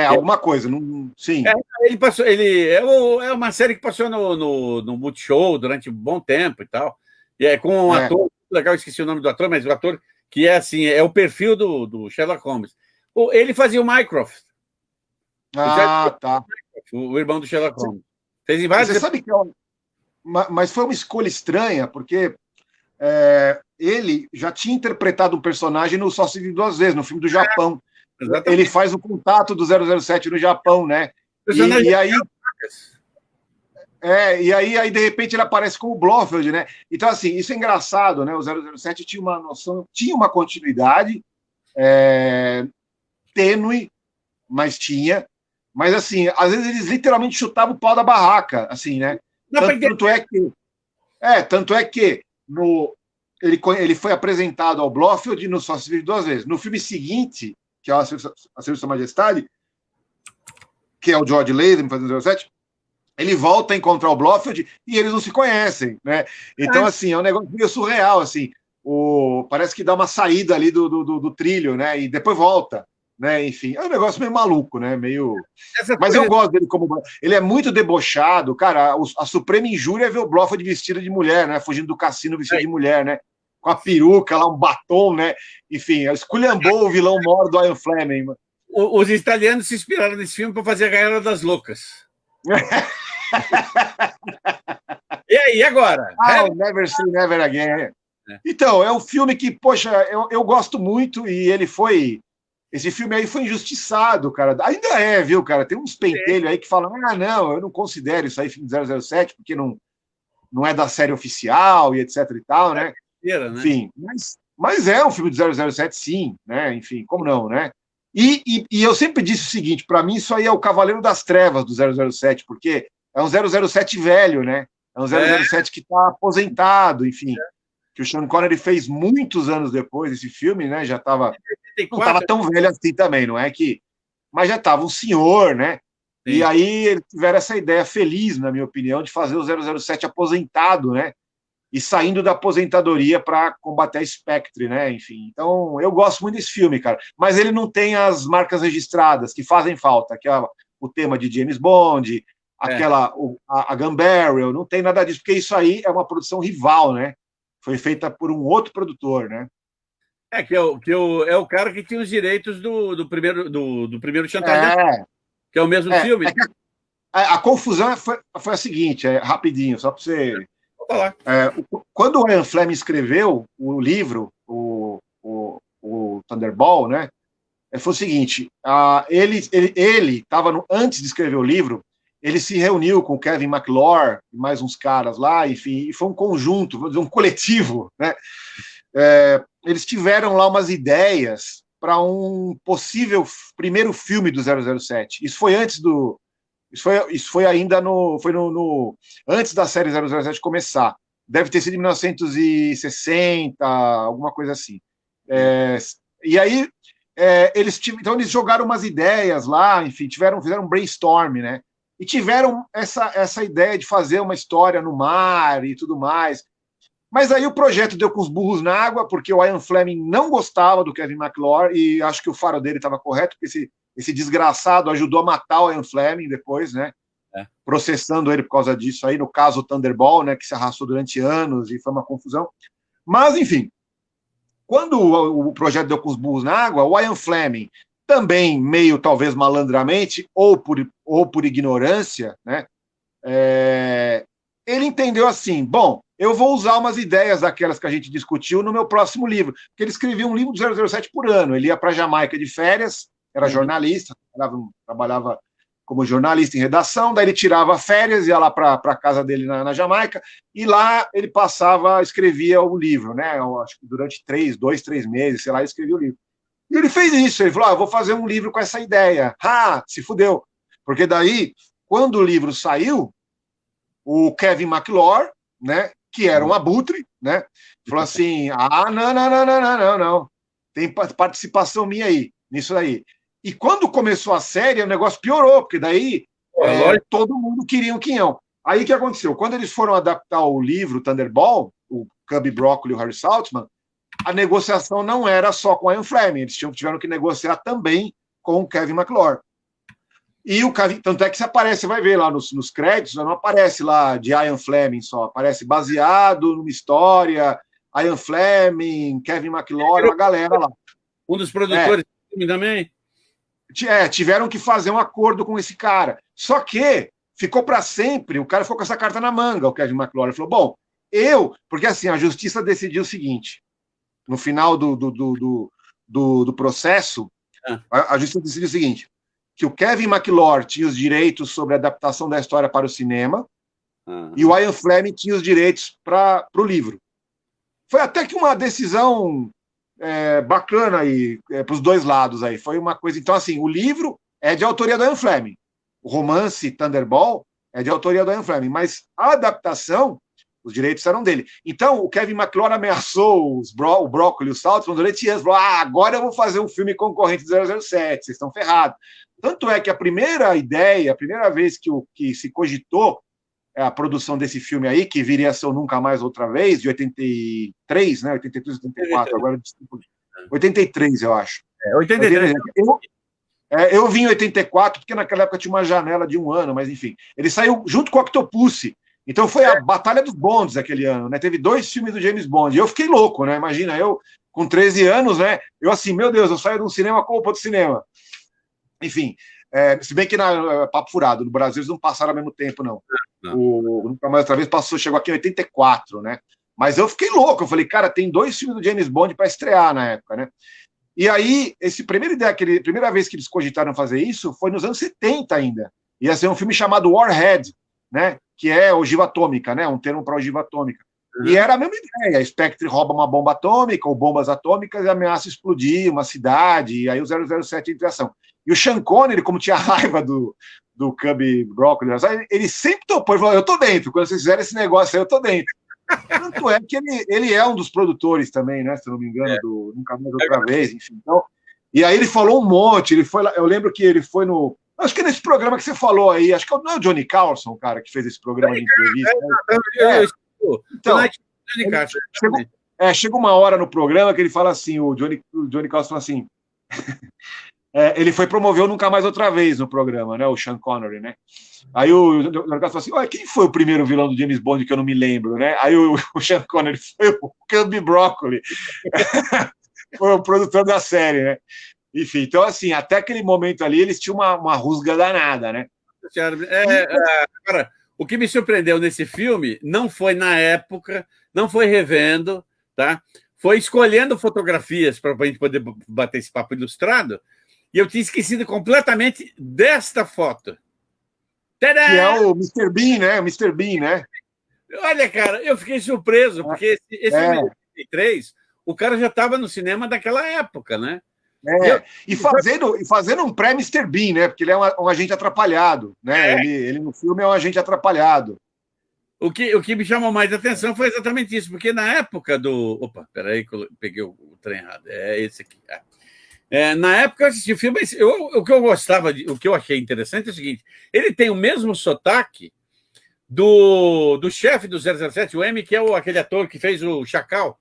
Alguma coisa, não, sim. Ele passou, é uma série que passou no Multishow durante um bom tempo e tal. E é com um ator legal, esqueci o nome do ator, mas o ator que é assim, é o perfil do Sherlock Holmes. Ele fazia o Mycroft. Tá. O irmão do Sherlock Holmes. Fez em vários. Você sabe que mas foi uma escolha estranha, porque ele já tinha interpretado um personagem no Só Se Vive Duas Vezes, no filme do Japão. Exatamente. Ele faz o contato do 007 no Japão, né? E aí, de repente, ele aparece como Blofeld, né? Então, assim, isso é engraçado, né? O 007 tinha uma noção, tinha uma continuidade tênue, mas tinha. Mas, assim, às vezes eles literalmente chutavam o pau da barraca, assim, né? Tanto é que ele foi apresentado ao Blofeld no Só Se Vive Duas Vezes. No filme seguinte, que é a Serviço da Sua Majestade, que é o George Lazenby fazendo 07, ele volta a encontrar o Blofeld e eles não se conhecem, né? Então, assim, é um negócio meio surreal, assim. Parece que dá uma saída ali do trilho, né? E depois volta, né? Enfim, é um negócio meio maluco, né? Mas eu gosto dele como... Ele é muito debochado, cara. A suprema injúria é ver o Blofeld vestido de mulher, né? Fugindo do cassino vestido de mulher, né? Com a peruca lá, um batom, né? Enfim, esculhambou o vilão maior do Ian Fleming. Os italianos se inspiraram nesse filme para fazer a Guerra das Loucas. E aí, agora? Never Say Never Again. Então, é um filme que, poxa, eu gosto muito e ele foi... Esse filme aí foi injustiçado, cara. Ainda viu, cara? Tem uns pentelhos aí que falam, não, eu não considero isso aí filme de 007, porque não é da série oficial e etc e tal, né? Enfim, mas é um filme de 007, sim, né? Enfim, como não, né? E eu sempre disse o seguinte, para mim isso aí é o Cavaleiro das Trevas do 007, porque é um 007 velho, né? É um 007 que está aposentado, enfim. Que o Sean Connery fez muitos anos depois desse filme, né? Já estava... Não estava tão velho assim também, não é que... Mas já estava um senhor, né? Sim. E aí eles tiveram essa ideia feliz, na minha opinião, de fazer o 007 aposentado, né? E saindo da aposentadoria para combater a Spectre, né? Enfim, então eu gosto muito desse filme, cara. Mas ele não tem as marcas registradas que fazem falta, que é o tema de James Bond, a Gun Barrel, não tem nada disso, porque isso aí é uma produção rival, né? Foi feita por um outro produtor, né? É o cara que tinha os direitos do primeiro Chantagem, que é o mesmo filme. A confusão foi a seguinte, rapidinho, só para você... Quando o Ian Fleming escreveu o livro, o Thunderball, né? Foi o seguinte, ele estava antes de escrever o livro, ele se reuniu com o Kevin McClure e mais uns caras lá, enfim, e foi um conjunto, vamos dizer, um coletivo, né? Eles tiveram lá umas ideias para um possível primeiro filme do 007. Isso foi antes do... Isso foi ainda antes da série 007 começar. Deve ter sido em 1960, alguma coisa assim. E aí, eles jogaram umas ideias lá, enfim, fizeram um brainstorm, né? E tiveram essa ideia de fazer uma história no mar e tudo mais. Mas aí o projeto deu com os burros na água, porque o Ian Fleming não gostava do Kevin McClure, e acho que o faro dele estava correto, porque esse desgraçado ajudou a matar o Ian Fleming depois, né? Processando ele por causa disso aí, no caso o Thunderball, né? Que se arrastou durante anos e foi uma confusão. Mas, enfim, quando o projeto deu com os burros na água, o Ian Fleming, também meio talvez malandramente, ou por ignorância, né? Ele entendeu assim, bom, eu vou usar umas ideias daquelas que a gente discutiu no meu próximo livro, porque ele escrevia um livro do 007 por ano, ele ia para a Jamaica de férias, era jornalista, trabalhava como jornalista em redação, daí ele tirava férias, ia lá para a casa dele na Jamaica, e lá ele escrevia o livro, né? Eu acho que durante 2, 3 meses, sei lá, ele escrevia o livro. E ele fez isso, ele falou, eu vou fazer um livro com essa ideia. Se fudeu. Porque daí, quando o livro saiu, o Kevin McClure, né, que era um abutre, né, falou assim, não, tem participação minha aí, nisso aí. E quando começou a série, o negócio piorou, porque daí todo mundo queria um quinhão. Aí o que aconteceu? Quando eles foram adaptar o livro Thunderball, o Cubby Broccoli e o Harry Saltzman, a negociação não era só com o Ian Fleming, eles tiveram que negociar também com o Kevin McClure. E o Kevin, tanto é que se aparece, você vai ver lá nos créditos, não aparece lá de Ian Fleming só, aparece baseado numa história, Ian Fleming, Kevin McClure, uma galera lá. Um dos produtores do filme também? Tiveram que fazer um acordo com esse cara. Só que ficou para sempre, o cara ficou com essa carta na manga, o Kevin McClure. Ele falou, bom, porque assim, a justiça decidiu o seguinte, no final do processo, a justiça decidiu o seguinte, que o Kevin McClure tinha os direitos sobre a adaptação da história para o cinema, e o Ian Fleming tinha os direitos para o livro. Foi até que uma decisão bacana aí, para os dois lados aí. Foi uma coisa. Então, assim, o livro é de autoria do Ian Fleming. O romance Thunderball é de autoria do Ian Fleming, mas a adaptação, os direitos eram dele. Então, o Kevin McClure ameaçou o Broccoli e o Saltzman durante anos. Falou, agora eu vou fazer um filme concorrente do 007, vocês estão ferrados. Tanto é que a primeira ideia, a primeira vez que se cogitou a produção desse filme aí, que viria a ser o Nunca Mais Outra Vez, de 83, né? 83, 84, agora 83, eu acho. 83. Eu vim em 84, porque naquela época tinha uma janela de 1 ano, mas enfim. Ele saiu junto com o Octopussy. Então foi a Batalha dos Bonds aquele ano, né? Teve 2 filmes do James Bond. E eu fiquei louco, né? Imagina, eu com 13 anos, né? Eu assim, meu Deus, eu saio de um cinema com o outro cinema. Enfim, se bem que papo furado, no Brasil eles não passaram ao mesmo tempo, não. O Nunca Mais Outra Vez chegou aqui em 84, né? Mas eu fiquei louco, eu falei, cara, tem 2 filmes do James Bond para estrear na época, né? E aí, primeira vez que eles cogitaram fazer isso foi nos anos 70 ainda. Ia ser um filme chamado Warhead, né? Que é ogiva atômica, né? Um termo para ogiva atômica. E era a mesma ideia, a Spectre rouba uma bomba atômica ou bombas atômicas e ameaça explodir uma cidade, e aí o 007 entra em ação. E o Sean Connery, como tinha raiva do Cubby Broccoli, ele sempre topou, ele falou, eu tô dentro, quando vocês fizerem esse negócio aí, eu tô dentro. Tanto é que ele é um dos produtores também, né, se eu não me engano, do Nunca Mais Outra Vez, enfim. Então, e aí ele falou um monte, ele foi lá, eu lembro que ele foi acho que é nesse programa que você falou aí, acho que não é o Johnny Carlson, cara, que fez esse programa de entrevista. Então, chega uma hora no programa que ele fala assim, o Johnny Carlson fala assim, ele foi promover o Nunca Mais Outra Vez no programa, né, o Sean Connery, né? Aí o Johnny Carlson falou assim, quem foi o primeiro vilão do James Bond que eu não me lembro, né? Aí o Sean Connery foi o Cubby Broccoli, foi o produtor da série, né? Enfim, então assim, até aquele momento ali eles tinham uma rusga danada, né? Agora, o que me surpreendeu nesse filme não foi na época, não foi revendo, tá? Foi escolhendo fotografias para a gente poder bater esse papo ilustrado, e eu tinha esquecido completamente desta foto. Tadá! Que é o Mr. Bean, né? O Mr. Bean, né? Olha, cara, eu fiquei surpreso, porque esse filme de 83, o cara já estava no cinema daquela época, né? E fazendo um pré-Mr. Bean, né? Porque ele é um agente atrapalhado, né? Ele no filme é um agente atrapalhado. O que me chamou mais atenção foi exatamente isso, porque na época do... Opa, peraí que eu peguei o trem errado. É esse aqui. Na época eu assisti o filme, o que eu gostava, o que eu achei interessante é o seguinte, ele tem o mesmo sotaque do chefe do 007, o M, que é aquele ator que fez o Chacal.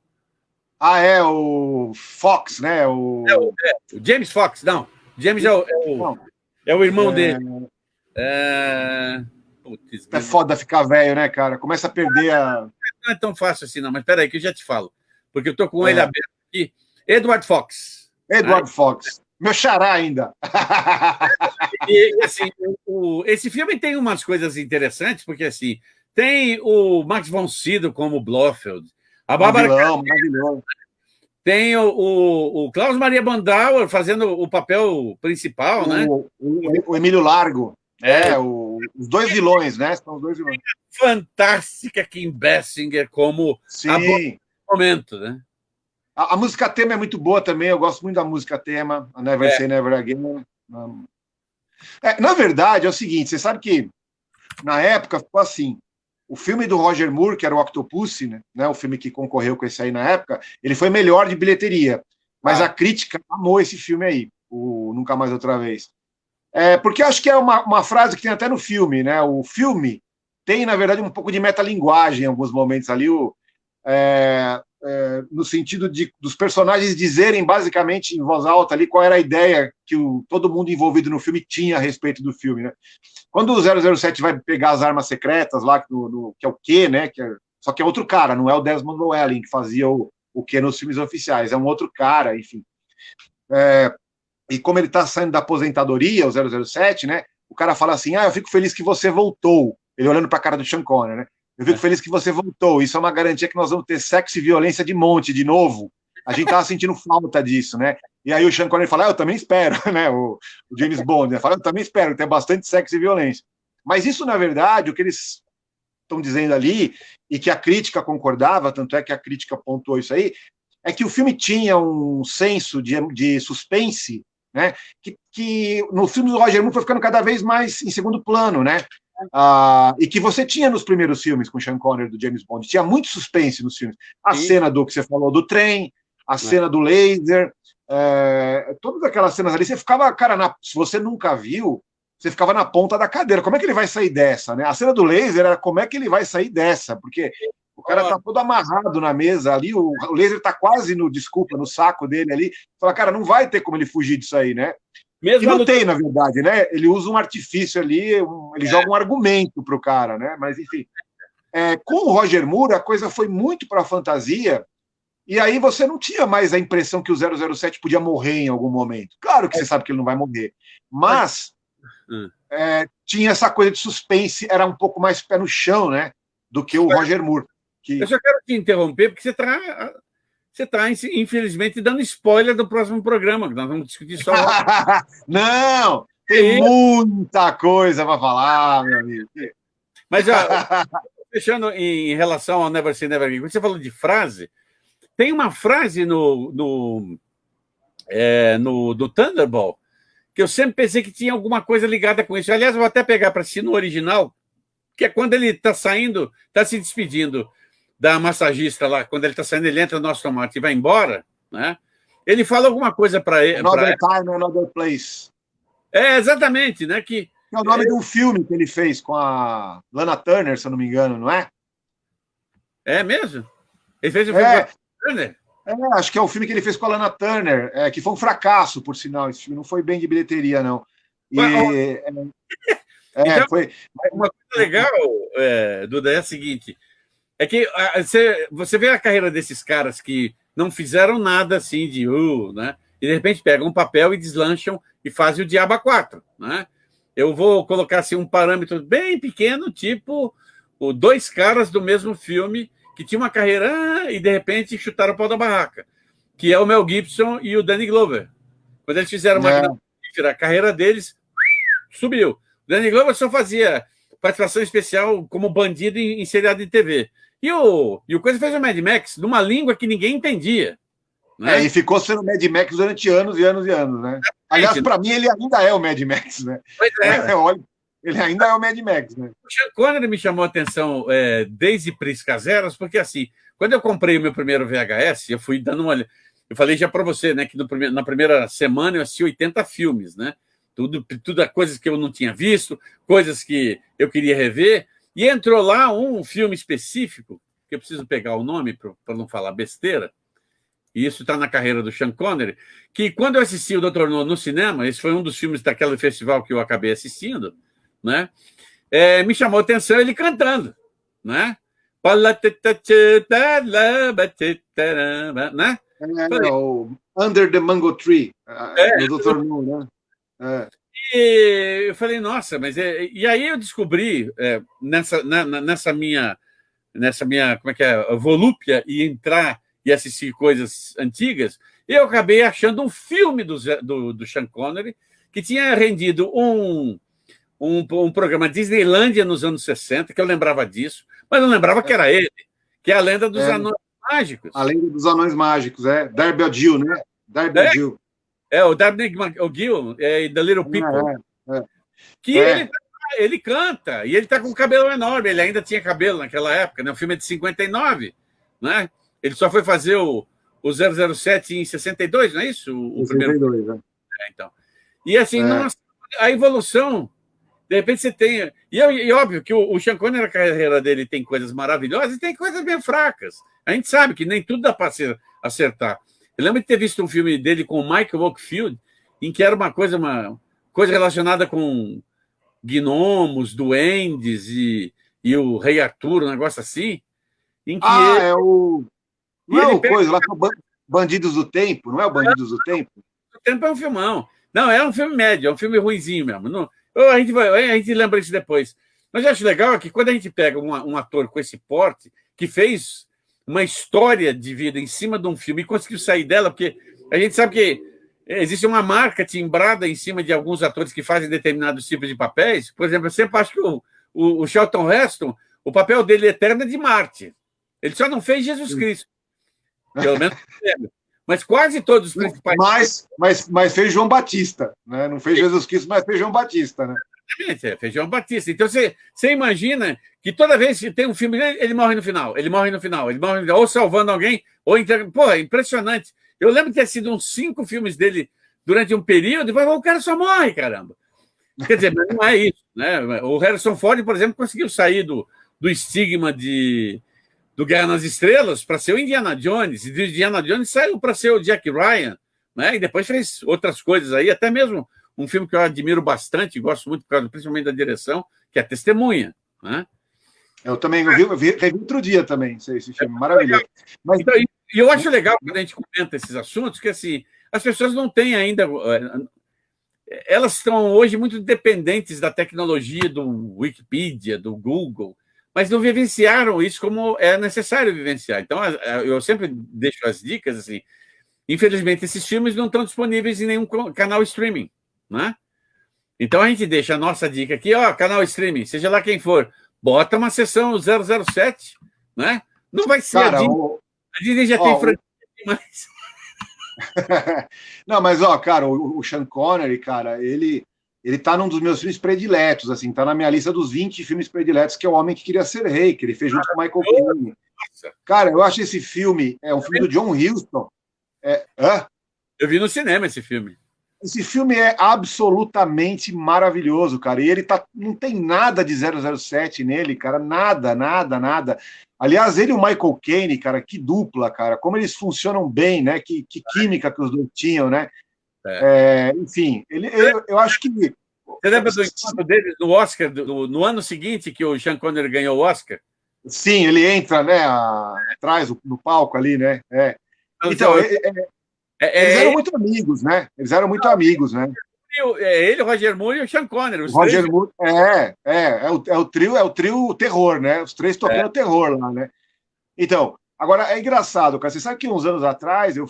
O Fox, né? O James Fox, não. James é o irmão dele. Putz, é foda ficar velho, né, cara? Começa a perder a... Não é tão fácil assim, não, mas peraí que eu já te falo. Porque eu tô com ele aberto aqui. Edward Fox. Edward Fox. Meu xará ainda. E assim, esse filme tem umas coisas interessantes, porque assim, tem o Max von Sydow como Blofeld, a Bárbara tem o Klaus Maria Brandauer fazendo o papel principal, né? O Emílio Largo. Os 2 vilões, né? São os 2 vilões. Fantástica Kim Basinger como a momento, né? A música tema é muito boa também, eu gosto muito da música tema, a Never Say Never Again. Na verdade, é o seguinte, você sabe que na época ficou assim, o filme do Roger Moore, que era o Octopussy, né, o filme que concorreu com esse aí na época, ele foi melhor de bilheteria, mas a crítica amou esse filme aí, o Nunca Mais Outra Vez. Porque acho que é uma frase que tem até no filme, né? O filme tem, na verdade, um pouco de metalinguagem em alguns momentos ali. no sentido dos personagens dizerem basicamente em voz alta ali qual era a ideia que todo mundo envolvido no filme tinha a respeito do filme, né? Quando o 007 vai pegar as armas secretas lá, que é o Q, né? Só que é outro cara, não é o Desmond Llewellyn que fazia o Q nos filmes oficiais, é um outro cara, enfim. E como ele está saindo da aposentadoria, o 007, né? O cara fala assim, eu fico feliz que você voltou. Ele olhando para a cara do Sean Connery, né? Eu fico feliz que você voltou. Isso é uma garantia que nós vamos ter sexo e violência de monte, de novo. A gente estava sentindo falta disso, né? E aí o Sean Connery fala, eu também espero, né? O James Bond, né? Fala, eu também espero ter bastante sexo e violência. Mas isso, na verdade, o que eles estão dizendo ali, e que a crítica concordava, tanto é que a crítica pontuou isso aí, é que o filme tinha um senso de suspense, né? Que no filme do Roger Moore foi ficando cada vez mais em segundo plano, né? E que você tinha nos primeiros filmes com Sean Connery do James Bond, tinha muito suspense nos filmes. A cena do que você falou do trem, a cena do laser, todas aquelas cenas ali, você ficava, cara, se você nunca viu, você ficava na ponta da cadeira. Como é que ele vai sair dessa, né? A cena do laser era como é que ele vai sair dessa, porque o cara tá todo amarrado na mesa ali, o laser tá quase no saco dele ali. Fala, cara, não vai ter como ele fugir disso aí, né? Que não tem, na verdade, né? Ele usa um artifício ali, ele joga um argumento pro cara, né? Mas, enfim. Com o Roger Moore, a coisa foi muito para a fantasia, e aí você não tinha mais a impressão que o 007 podia morrer em algum momento. Claro que você sabe que ele não vai morrer, mas tinha essa coisa de suspense, era um pouco mais pé no chão, né? Do que o Roger Moore. Eu só quero te interromper, porque você está, infelizmente, dando spoiler do próximo programa, que nós vamos discutir só. Não! Tem muita coisa para falar, meu amigo. Mas, fechando em relação ao Never Say Never Again, quando você falou de frase, tem uma frase no Thunderball que eu sempre pensei que tinha alguma coisa ligada com isso. Aliás, eu vou até pegar para si no original, que é quando ele está saindo, está se despedindo da massagista lá, quando ele está saindo, ele entra no Aston Martin e vai embora, né? Ele fala alguma coisa para ele. Another Time, Another Place. Exatamente, né? Que é o nome de um filme que ele fez com a Lana Turner, se eu não me engano, não é? É mesmo? Ele fez o filme com a Lana Turner? Acho que é o filme que ele fez com a Lana Turner, que foi um fracasso, por sinal. Esse filme não foi bem de bilheteria, não. Então, foi uma coisa legal, Duda, é a seguinte: é que você vê a carreira desses caras que não fizeram nada assim de né? E de repente pegam um papel e deslancham e fazem o Diabo 4, né? Eu vou colocar assim um parâmetro bem pequeno, tipo dois caras do mesmo filme que tinham uma carreira e de repente chutaram o pau da barraca, que é o Mel Gibson e o Danny Glover. Quando eles fizeram Máquina Mortífera, a carreira deles subiu. O Danny Glover só fazia participação especial como bandido em seriado de TV. E o Coisa fez o Mad Max numa língua que ninguém entendia. Né? E ficou sendo Mad Max durante anos e anos e anos, né? Aliás, para mim, ele ainda é o Mad Max, né? Pois é. Ele ainda é o Mad Max, né? O Sean Connery me chamou a atenção desde Priscas Eras, porque assim, quando eu comprei o meu primeiro VHS, eu fui dando uma olhada. Eu falei já para você, né, que na primeira semana eu assisti 80 filmes, né? Tudo coisas que eu não tinha visto, coisas que eu queria rever. E entrou lá um filme específico, que eu preciso pegar o nome para não falar besteira, e isso está na carreira do Sean Connery, que quando eu assisti o Dr. No no cinema, esse foi um dos filmes daquele festival que eu acabei assistindo, né? Me chamou a atenção ele cantando, né? Né? O Under the Mango Tree, do Dr. No, né? E eu falei, nossa, mas e aí eu descobri nessa minha como é que é, volúpia e entrar e assistir coisas antigas, eu acabei achando um filme do Sean Connery que tinha rendido um programa Disneylândia nos anos 60, que eu lembrava disso, mas não lembrava que era ele, que é a Lenda dos Anões Mágicos. A Lenda dos Anões Mágicos, Darby O'Gill, né? Darby O'Gill. O Darby O'Gill e The Little People. Que ele canta, e ele está com o cabelo enorme, ele ainda tinha cabelo naquela época, né? O filme é de 59, né? Ele só foi fazer o 007 em 62, não é isso? O 62, primeiro. Então. E assim, nossa, a evolução De repente você tem... E óbvio que o Sean Connery, a carreira dele tem coisas maravilhosas e tem coisas bem fracas. A gente sabe que nem tudo dá para acertar. Eu lembro de ter visto um filme dele com o Michael Oakfield, em que era uma coisa relacionada com gnomos, duendes e o Rei Arthur, um negócio assim, em que ele, é o... Não é ele o pega... coisa lá, Bandidos do Tempo, não é o Bandidos do Tempo? O Tempo é um filmão. Não, é um filme médio, é um filme ruinzinho mesmo. Não, a gente lembra isso depois. Mas eu acho legal que quando a gente pega um ator com esse porte, que fez uma história de vida em cima de um filme e conseguiu sair dela, porque a gente sabe que existe uma marca timbrada em cima de alguns atores que fazem determinados tipos de papéis. Por exemplo, eu sempre acho que o Charlton Heston, o papel dele eterno é de Marte. Ele só não fez Jesus Cristo. Pelo menos. Mas quase todos os principais. Mas fez João Batista, né? Não fez Jesus Cristo, mas fez João Batista, né? Exatamente, fez João Batista. Então você imagina que toda vez que tem um filme, ele morre no final, ele morre no final, ou salvando alguém, ou Pô, é impressionante. Eu lembro de ter sido uns 5 filmes dele durante um período, e o cara só morre, caramba. Quer dizer, mas não é isso, né? O Harrison Ford, por exemplo, conseguiu sair do estigma do Guerra nas Estrelas para ser o Indiana Jones, e do Indiana Jones saiu para ser o Jack Ryan, né? E depois fez outras coisas aí, até mesmo um filme que eu admiro bastante, gosto muito, principalmente da direção, que é Testemunha, né? Eu também vi outro dia também esse filme, maravilhoso. Mas... Então, e eu acho legal quando a gente comenta esses assuntos, que assim, as pessoas não têm ainda... Elas estão hoje muito dependentes da tecnologia do Wikipedia, do Google, mas não vivenciaram isso como é necessário vivenciar. Então, eu sempre deixo as dicas assim. Infelizmente, esses filmes não estão disponíveis em nenhum canal streaming, né? Então, a gente deixa a nossa dica aqui, canal streaming, seja lá quem for, bota uma sessão 007, né? Não vai ser cara, a Disney já tem franquia demais. Não, mas, cara, o Sean Connery, cara, ele tá num dos meus filmes prediletos, assim, tá na minha lista dos 20 filmes prediletos, que é O Homem que Queria Ser Rei, que ele fez junto com o Michael Caine. Cara, eu acho esse filme, é um filme do John Huston. Eu vi no cinema esse filme. Esse filme é absolutamente maravilhoso, cara, e ele não tem nada de 007 nele, cara, nada, nada, nada. Aliás, ele e o Michael Caine, cara, que dupla, cara, como eles funcionam bem, né, que química que os dois tinham, né? Enfim, eu acho que... Você lembra do encontro deles no Oscar, no ano seguinte que o Sean Connery ganhou o Oscar? Sim, ele entra, né, atrás, no palco ali, né? Então, eles eram muito amigos, né? Eles eram muito amigos, né? Ele, o Roger Moore e o Sean Connery. O Roger Moore, o trio terror, né? Os três tocando terror lá, né? Então, agora é engraçado, cara. Você sabe que uns anos atrás eu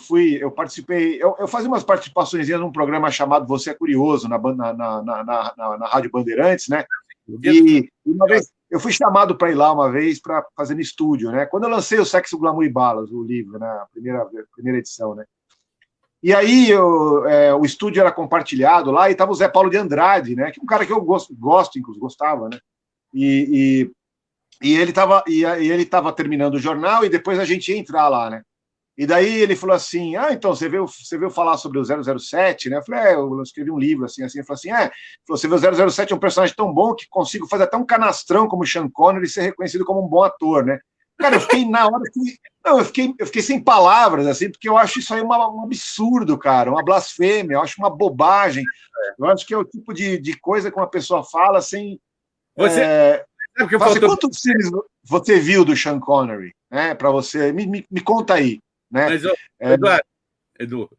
participei, eu fazia umas participações num programa chamado Você é Curioso, na Rádio Bandeirantes, né? E uma vez eu fui chamado para ir lá uma vez para fazer no estúdio, né? Quando eu lancei o Sexo, Glamour e Balas, o livro, né? A primeira edição, né? E aí o estúdio era compartilhado lá e estava o Zé Paulo de Andrade, né? Que é um cara que eu gosto, inclusive gostava, né? E ele estava terminando o jornal e depois a gente ia entrar lá, né? E daí ele falou assim, então você veio falar sobre o 007, né? Eu falei, eu escrevi um livro assim. Ele falou assim, você vê o 007 é um personagem tão bom que consigo fazer até um canastrão como o Sean Connery e ser reconhecido como um bom ator, né? Cara, eu fiquei na hora que... Não, eu fiquei sem palavras, assim, porque eu acho isso aí um absurdo, cara, uma blasfêmia, eu acho uma bobagem. Eu acho que é o tipo de coisa que uma pessoa fala sem... Quantos filmes você viu do Sean Connery? Né, para você, me conta aí. Né? Mas, Edu,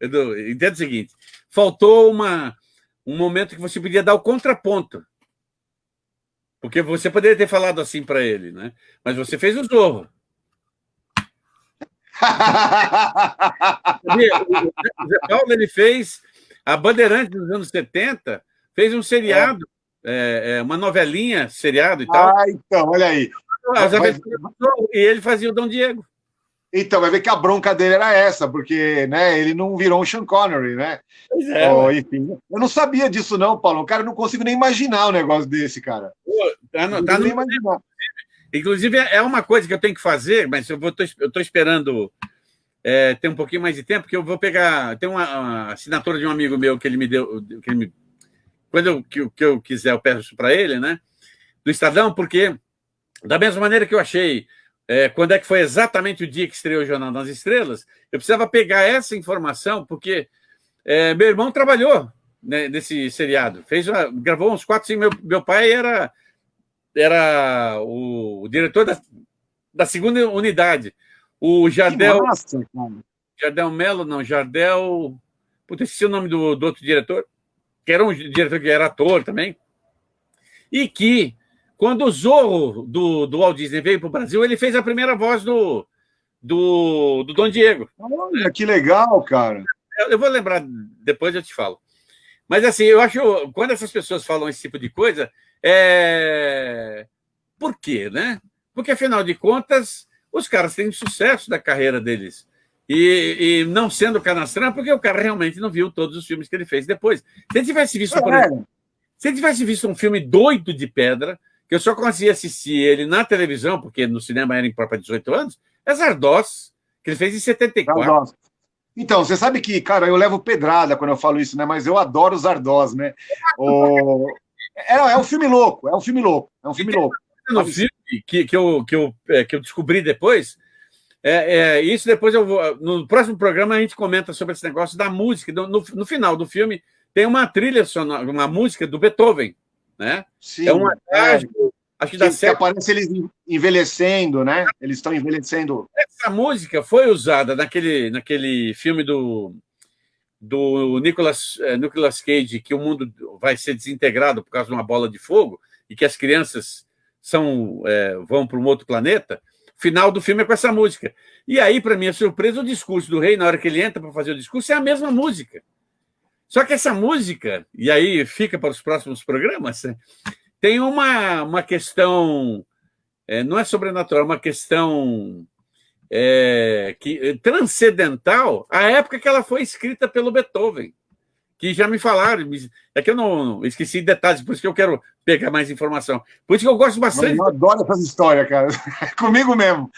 entenda o seguinte, faltou um momento que você podia dar o contraponto. Porque você poderia ter falado assim para ele, né? Mas você fez o Zorro. O Zé Paulo, ele fez a Bandeirantes nos anos 70, fez um seriado, uma novelinha, seriado e tal. Então, olha aí. E ele fazia o Dom Diego. Então, vai ver que a bronca dele era essa, porque, né, ele não virou um Sean Connery, né? Pois é. Enfim, eu não sabia disso, não, Paulo. Cara, eu não consigo nem imaginar um negócio desse, cara. Nem imaginar. Inclusive, é uma coisa que eu tenho que fazer, mas eu estou esperando ter um pouquinho mais de tempo, que eu vou pegar... Tem uma assinatura de um amigo meu que ele me deu... que eu quiser, eu peço para ele, né? Do Estadão, porque, da mesma maneira que eu achei, quando é que foi exatamente o dia que estreou o Jornal das Estrelas, eu precisava pegar essa informação, porque meu irmão trabalhou, né, nesse seriado, gravou uns 4, 5. Meu pai era o diretor da segunda unidade. O Jardel. Jardel Melo, não, Jardel. Puta, esqueci o nome do outro diretor, que era um diretor que era ator também. E que, quando o Zorro do Walt Disney veio para o Brasil, ele fez a primeira voz do Dom Diego. Olha, que legal, cara. Eu vou lembrar, depois eu te falo. Mas, assim, eu acho, quando essas pessoas falam esse tipo de coisa, por quê, né? Porque, afinal de contas, os caras têm sucesso da carreira deles. E não sendo canastrão, porque o cara realmente não viu todos os filmes que ele fez depois. Se ele tivesse visto, por exemplo, se ele tivesse visto um filme Doido de Pedra, que eu só conseguia assistir ele na televisão, porque no cinema era em própria 18 anos, é Zardoz, que ele fez em 74. Zardoz. Então, você sabe que, cara, eu levo pedrada quando eu falo isso, né? Mas eu adoro Zardoz, né? É um filme louco, é um filme louco, é um filme louco. No filme que eu descobri depois, isso depois eu vou. No próximo programa a gente comenta sobre esse negócio da música. No final do filme tem uma trilha sonora, uma música do Beethoven, né? Sim, é um acho que dá certo. Aparece eles envelhecendo, né? Eles estão envelhecendo. Essa música foi usada naquele filme do Nicolas Cage, que o mundo vai ser desintegrado por causa de uma bola de fogo e que as crianças vão para um outro planeta. O final do filme é com essa música. E aí, para minha surpresa, o discurso do rei, na hora que ele entra para fazer o discurso, é a mesma música. Só que essa música, e aí fica para os próximos programas, tem uma questão, não é sobrenatural, é uma questão transcendental à época que ela foi escrita pelo Beethoven, que já me falaram, é que eu não esqueci detalhes, por isso que eu quero pegar mais informação. Por isso que eu gosto bastante. Eu adoro essas histórias, cara. Comigo mesmo.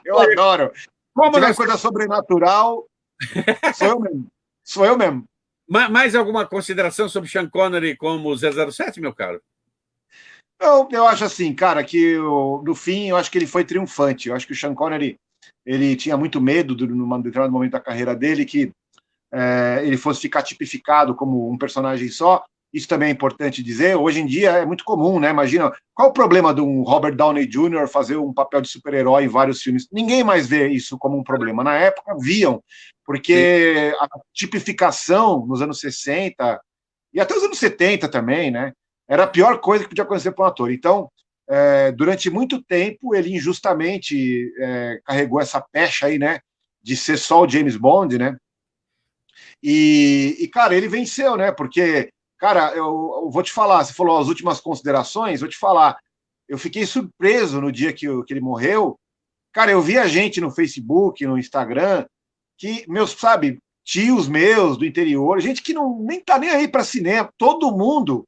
Eu adoro. Se tiver coisa sobrenatural, sou eu mesmo. Mais alguma consideração sobre Sean Connery como 007, meu caro? Eu acho assim, cara, que no fim, eu acho que ele foi triunfante. Eu acho que o Sean Connery, ele tinha muito medo, num determinado momento da carreira dele, que ele fosse ficar tipificado como um personagem só. Isso também é importante dizer. Hoje em dia é muito comum, né? Imagina, qual o problema de um Robert Downey Jr. fazer um papel de super-herói em vários filmes? Ninguém mais vê isso como um problema. Na época, viam, porque a tipificação nos anos 60 e até os anos 70 também, né? Era a pior coisa que podia acontecer para um ator. Então, durante muito tempo, ele injustamente carregou essa pecha aí, né? De ser só o James Bond, né? E cara, ele venceu, né? Porque, cara, eu vou te falar, você falou as últimas considerações, vou te falar, eu fiquei surpreso no dia que ele morreu. Cara, eu vi a gente no Facebook, no Instagram, que, sabe, tios meus do interior, gente que nem tá nem aí para cinema, todo mundo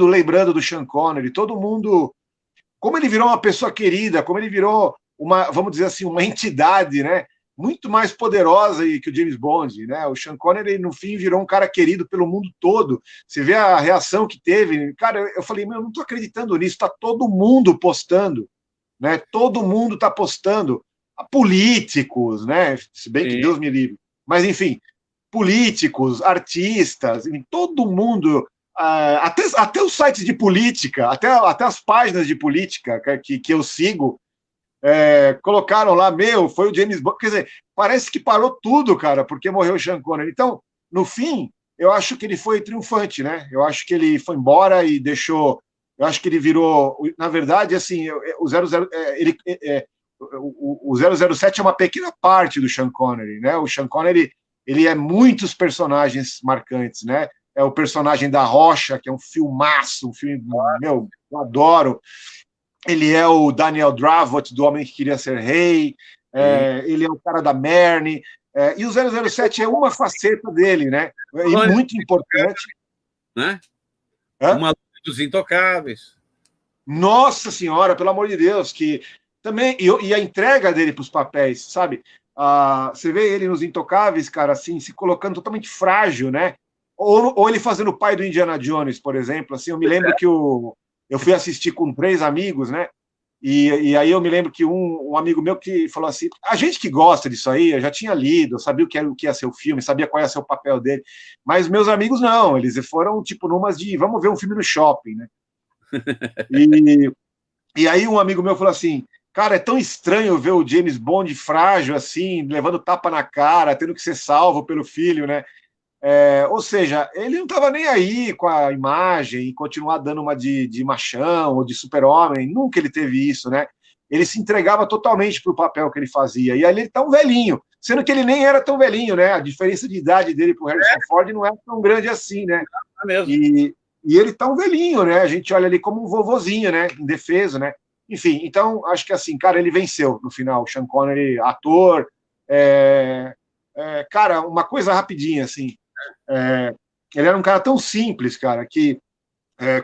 lembrando do Sean Connery, todo mundo, como ele virou uma pessoa querida, como ele virou vamos dizer assim, uma entidade, né? Muito mais poderosa que o James Bond, né? O Sean Connery, no fim, virou um cara querido pelo mundo todo. Você vê a reação que teve. Cara, eu falei, eu não estou acreditando nisso. Está todo mundo postando, né? Todo mundo está postando. Políticos, né? Se bem que Deus me livre. Mas, enfim, políticos, artistas, todo mundo, até os sites de política, até as páginas de política que eu sigo, colocaram lá, foi o James Bond. Quer dizer, parece que parou tudo, cara, porque morreu o Sean Connery. Então, no fim, eu acho que ele foi triunfante, né? Eu acho que ele foi embora e deixou. Eu acho que ele virou. Na verdade, assim, o 007 é uma pequena parte do Sean Connery, né? O Sean Connery, ele é muitos personagens marcantes, né? É o personagem da Rocha, que é um filmaço, um filme, eu adoro. Ele é o Daniel Dravot, do Homem que Queria Ser Rei, ele é o cara da Merne, e o 007 é uma faceta dele, né? E muito importante. Né? Uma luta dos intocáveis. Nossa Senhora, pelo amor de Deus, que também, e a entrega dele para os papéis, sabe? Você vê ele nos Intocáveis, cara, assim, se colocando totalmente frágil, né? Ou ele fazendo o pai do Indiana Jones, por exemplo. Assim, eu me lembro que eu fui assistir com 3 amigos, né? E aí eu me lembro que um amigo meu que falou assim, a gente que gosta disso aí, eu já tinha lido, eu sabia o que ia ser o filme, sabia qual ia ser o papel dele, mas meus amigos não, eles foram tipo numas de, vamos ver um filme no shopping, né? E, e aí um amigo meu falou assim, cara, é tão estranho ver o James Bond frágil assim, levando tapa na cara, tendo que ser salvo pelo filho, né? Ou seja, ele não estava nem aí com a imagem e continuar dando uma de machão ou de super-homem, nunca ele teve isso, né? Ele se entregava totalmente para o papel que ele fazia. E aí ele tá um velhinho, sendo que ele nem era tão velhinho, né? A diferença de idade dele para o Harrison Ford não é tão grande assim, né? É mesmo. E ele tá um velhinho, né? A gente olha ali como um vovozinho, né? Indefeso, né? Enfim, então acho que assim, cara, ele venceu no final. Sean Connery, ator. Cara, uma coisa rapidinha, assim. Ele era um cara tão simples, cara, que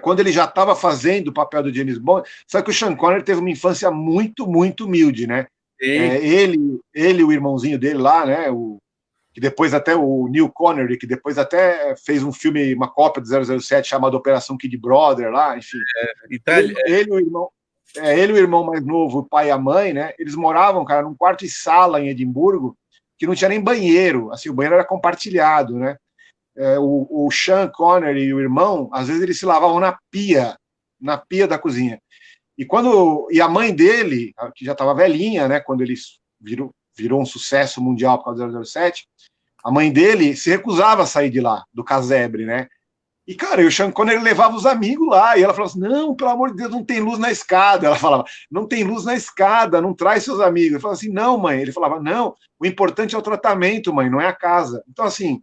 quando ele já estava fazendo o papel do James Bond, sabe que o Sean Connery teve uma infância muito, muito humilde, né? Ele, o irmãozinho dele lá, né? Que depois até o Neil Connery, que depois até fez um filme, uma cópia do 007 chamado Operação Kid Brother lá, enfim. Ele, o irmão mais novo, o pai e a mãe, né? Eles moravam, cara, num quarto e sala em Edimburgo, que não tinha nem banheiro, assim, o banheiro era compartilhado, né? O Sean Connery e o irmão, às vezes eles se lavavam na pia da cozinha. E a mãe dele, que já estava velhinha, né, quando eles virou um sucesso mundial por causa do 007, a mãe dele se recusava a sair de lá, do casebre, né? E, cara, o Sean Connery levava os amigos lá, e ela falava assim, não, pelo amor de Deus, não tem luz na escada. Ela falava, não tem luz na escada, não traz seus amigos. Ele falava assim, não, mãe. Ele falava, não, o importante é o tratamento, mãe, não é a casa. Então, assim,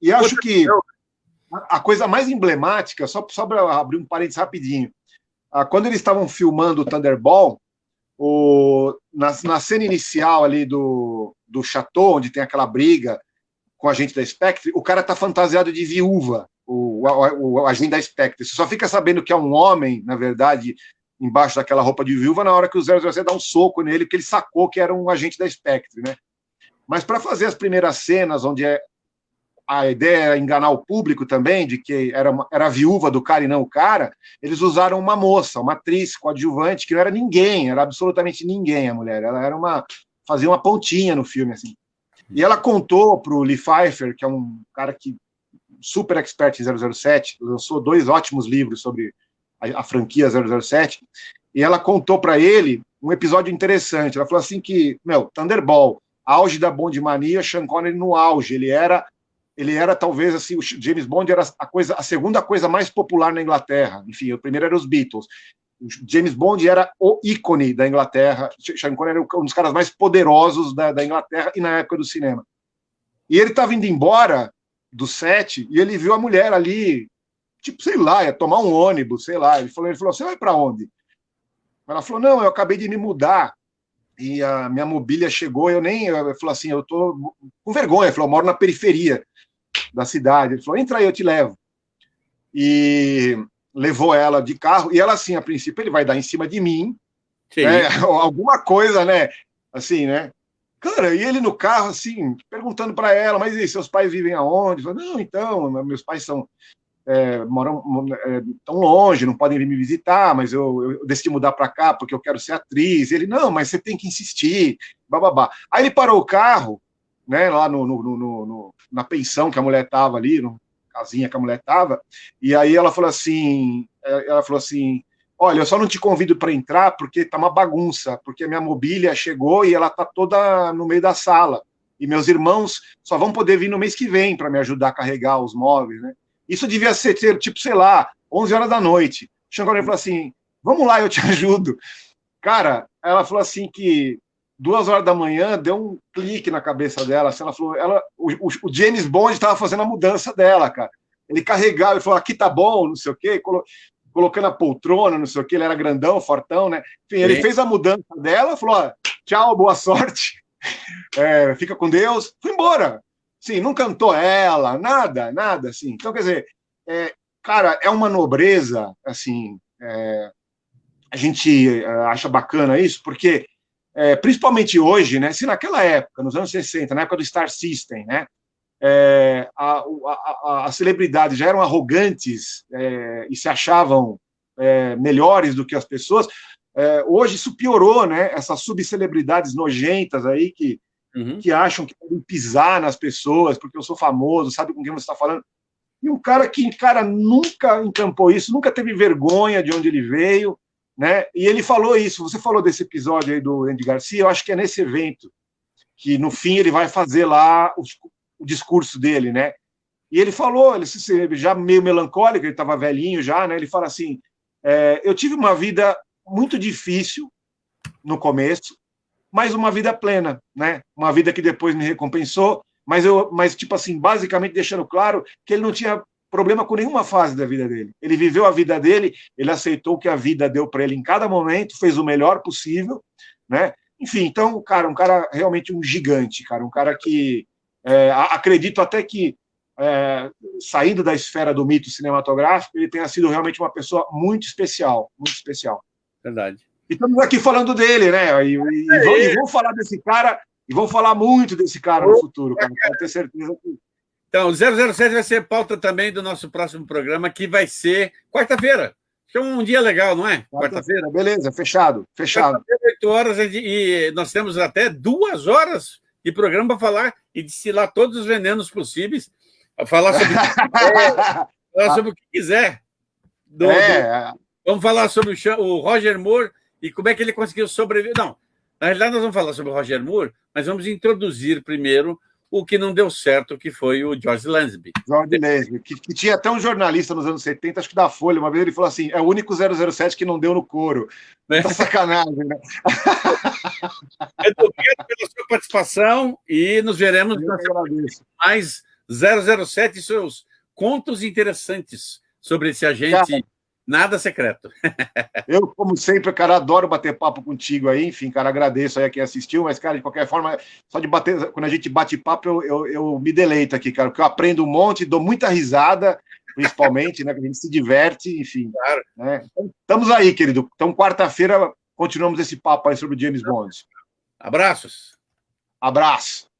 e acho que a coisa mais emblemática, só para abrir um parênteses rapidinho, quando eles estavam filmando o Thunderball, na cena inicial ali do chateau, onde tem aquela briga com o agente da Spectre, o cara tá fantasiado de viúva, o agente da Spectre. Você só fica sabendo que é um homem, na verdade, embaixo daquela roupa de viúva, na hora que o 007 dá um soco nele, porque ele sacou que era um agente da Spectre, né? Mas para fazer as primeiras cenas, onde a ideia era enganar o público também, de que era a viúva do cara e não o cara, eles usaram uma moça, uma atriz coadjuvante, que não era ninguém, era absolutamente ninguém a mulher. Ela era fazia uma pontinha no filme, assim. E ela contou para o Lee Pfeiffer, que é um cara que super expert em 007, lançou 2 ótimos livros sobre a franquia 007, e ela contou para ele um episódio interessante. Ela falou assim que, Thunderball, auge da Bond mania, Sean Connery no auge, ele era talvez assim, o James Bond era a segunda coisa mais popular na Inglaterra. Enfim, o primeiro era os Beatles. O James Bond era o ícone da Inglaterra. Sean Connery era um dos caras mais poderosos da Inglaterra e na época do cinema. E ele estava indo embora do set e ele viu a mulher ali, tipo, sei lá, ia tomar um ônibus, sei lá. Ele falou, você vai para onde? Ela falou, não, eu acabei de me mudar e a minha mobília chegou, eu falou assim, eu tô com vergonha. Ele falou, eu moro na periferia da cidade. Ele falou, entra aí, eu te levo. E levou ela de carro, e ela assim, a princípio, ele vai dar em cima de mim, né? Alguma coisa, né? Assim, né? Cara, e ele no carro, assim, perguntando para ela, mas e seus pais vivem aonde? Falei, não, então, meus pais moram tão longe, não podem vir me visitar, mas eu decidi mudar para cá porque eu quero ser atriz. E ele, não, mas você tem que insistir, bababá. Aí ele parou o carro, né, lá na pensão que a mulher estava ali, no casinha que a mulher estava, e aí ela falou assim, olha, eu só não te convido para entrar porque tá uma bagunça, porque a minha mobília chegou e ela tá toda no meio da sala, e meus irmãos só vão poder vir no mês que vem para me ajudar a carregar os móveis, né? Isso devia ser, tipo, sei lá, 11 horas da noite. O Sean Connery falou assim, vamos lá, eu te ajudo. Cara, ela falou assim que 2 horas da manhã deu um clique na cabeça dela. Assim, ela falou, o James Bond estava fazendo a mudança dela, cara. Ele carregava, ele falou, aqui tá bom, não sei o quê, colocando a poltrona, não sei o quê, ele era grandão, fortão, né? Enfim, ele fez a mudança dela, falou, tchau, boa sorte, fica com Deus, foi embora. Sim, não cantou ela, nada, assim. Então, quer dizer, cara, é uma nobreza, assim, a gente acha bacana isso, porque principalmente hoje, né? Se naquela época, nos anos 60, na época do Star System, né? as celebridades já eram arrogantes e se achavam melhores do que as pessoas, hoje isso piorou, né? Essas subcelebridades nojentas aí que acham que podem pisar nas pessoas porque eu sou famoso, sabe com quem você está falando. E um cara que, nunca encampou isso, nunca teve vergonha de onde ele veio, né? E ele falou isso. Você falou desse episódio aí do Andy Garcia, eu acho que é nesse evento que, no fim, ele vai fazer lá o discurso dele, né? E ele falou, ele já meio melancólico, ele estava velhinho já, né? Ele fala assim, eu tive uma vida muito difícil no começo, mas uma vida plena, né? Uma vida que depois me recompensou, mas tipo assim, basicamente deixando claro que ele não tinha problema com nenhuma fase da vida dele. Ele viveu a vida dele, ele aceitou o que a vida deu para ele em cada momento, fez o melhor possível, né? Enfim, então, cara, um cara realmente um gigante, cara, um cara que acredito até que, saindo da esfera do mito cinematográfico, ele tenha sido realmente uma pessoa muito especial, muito especial. Verdade. E estamos aqui falando dele, né? E vamos falar desse cara, e vamos falar muito desse cara no futuro, cara, pode ter certeza que... Então, o 007 vai ser pauta também do nosso próximo programa, que vai ser quarta-feira. Que é um dia legal, não é? Quarta-feira, beleza, fechado. 8 horas, e nós temos até 2 horas de programa para falar e destilar todos os venenos possíveis, falar sobre o que quiser. Vamos falar sobre o Roger Moore e como é que ele conseguiu sobreviver. Não, na realidade nós vamos falar sobre o Roger Moore, mas vamos introduzir primeiro o que não deu certo, que foi o George Lazenby. George Lazenby, que tinha até um jornalista nos anos 70, acho que da Folha, uma vez ele falou assim, é o único 007 que não deu no couro. Tá sacanagem, né? Obrigado pela sua participação e nos veremos mais 007 e seus contos interessantes sobre esse agente nada secreto. Eu, como sempre, cara, adoro bater papo contigo aí, enfim, cara, agradeço aí a quem assistiu, mas, cara, de qualquer forma, só de bater, quando a gente bate papo, eu me deleito aqui, cara, porque eu aprendo um monte, dou muita risada, principalmente, né, que a gente se diverte, enfim. Claro. Né? Então, estamos aí, querido. Então, quarta-feira, continuamos esse papo aí sobre o James Bond. Abraços. Abraço.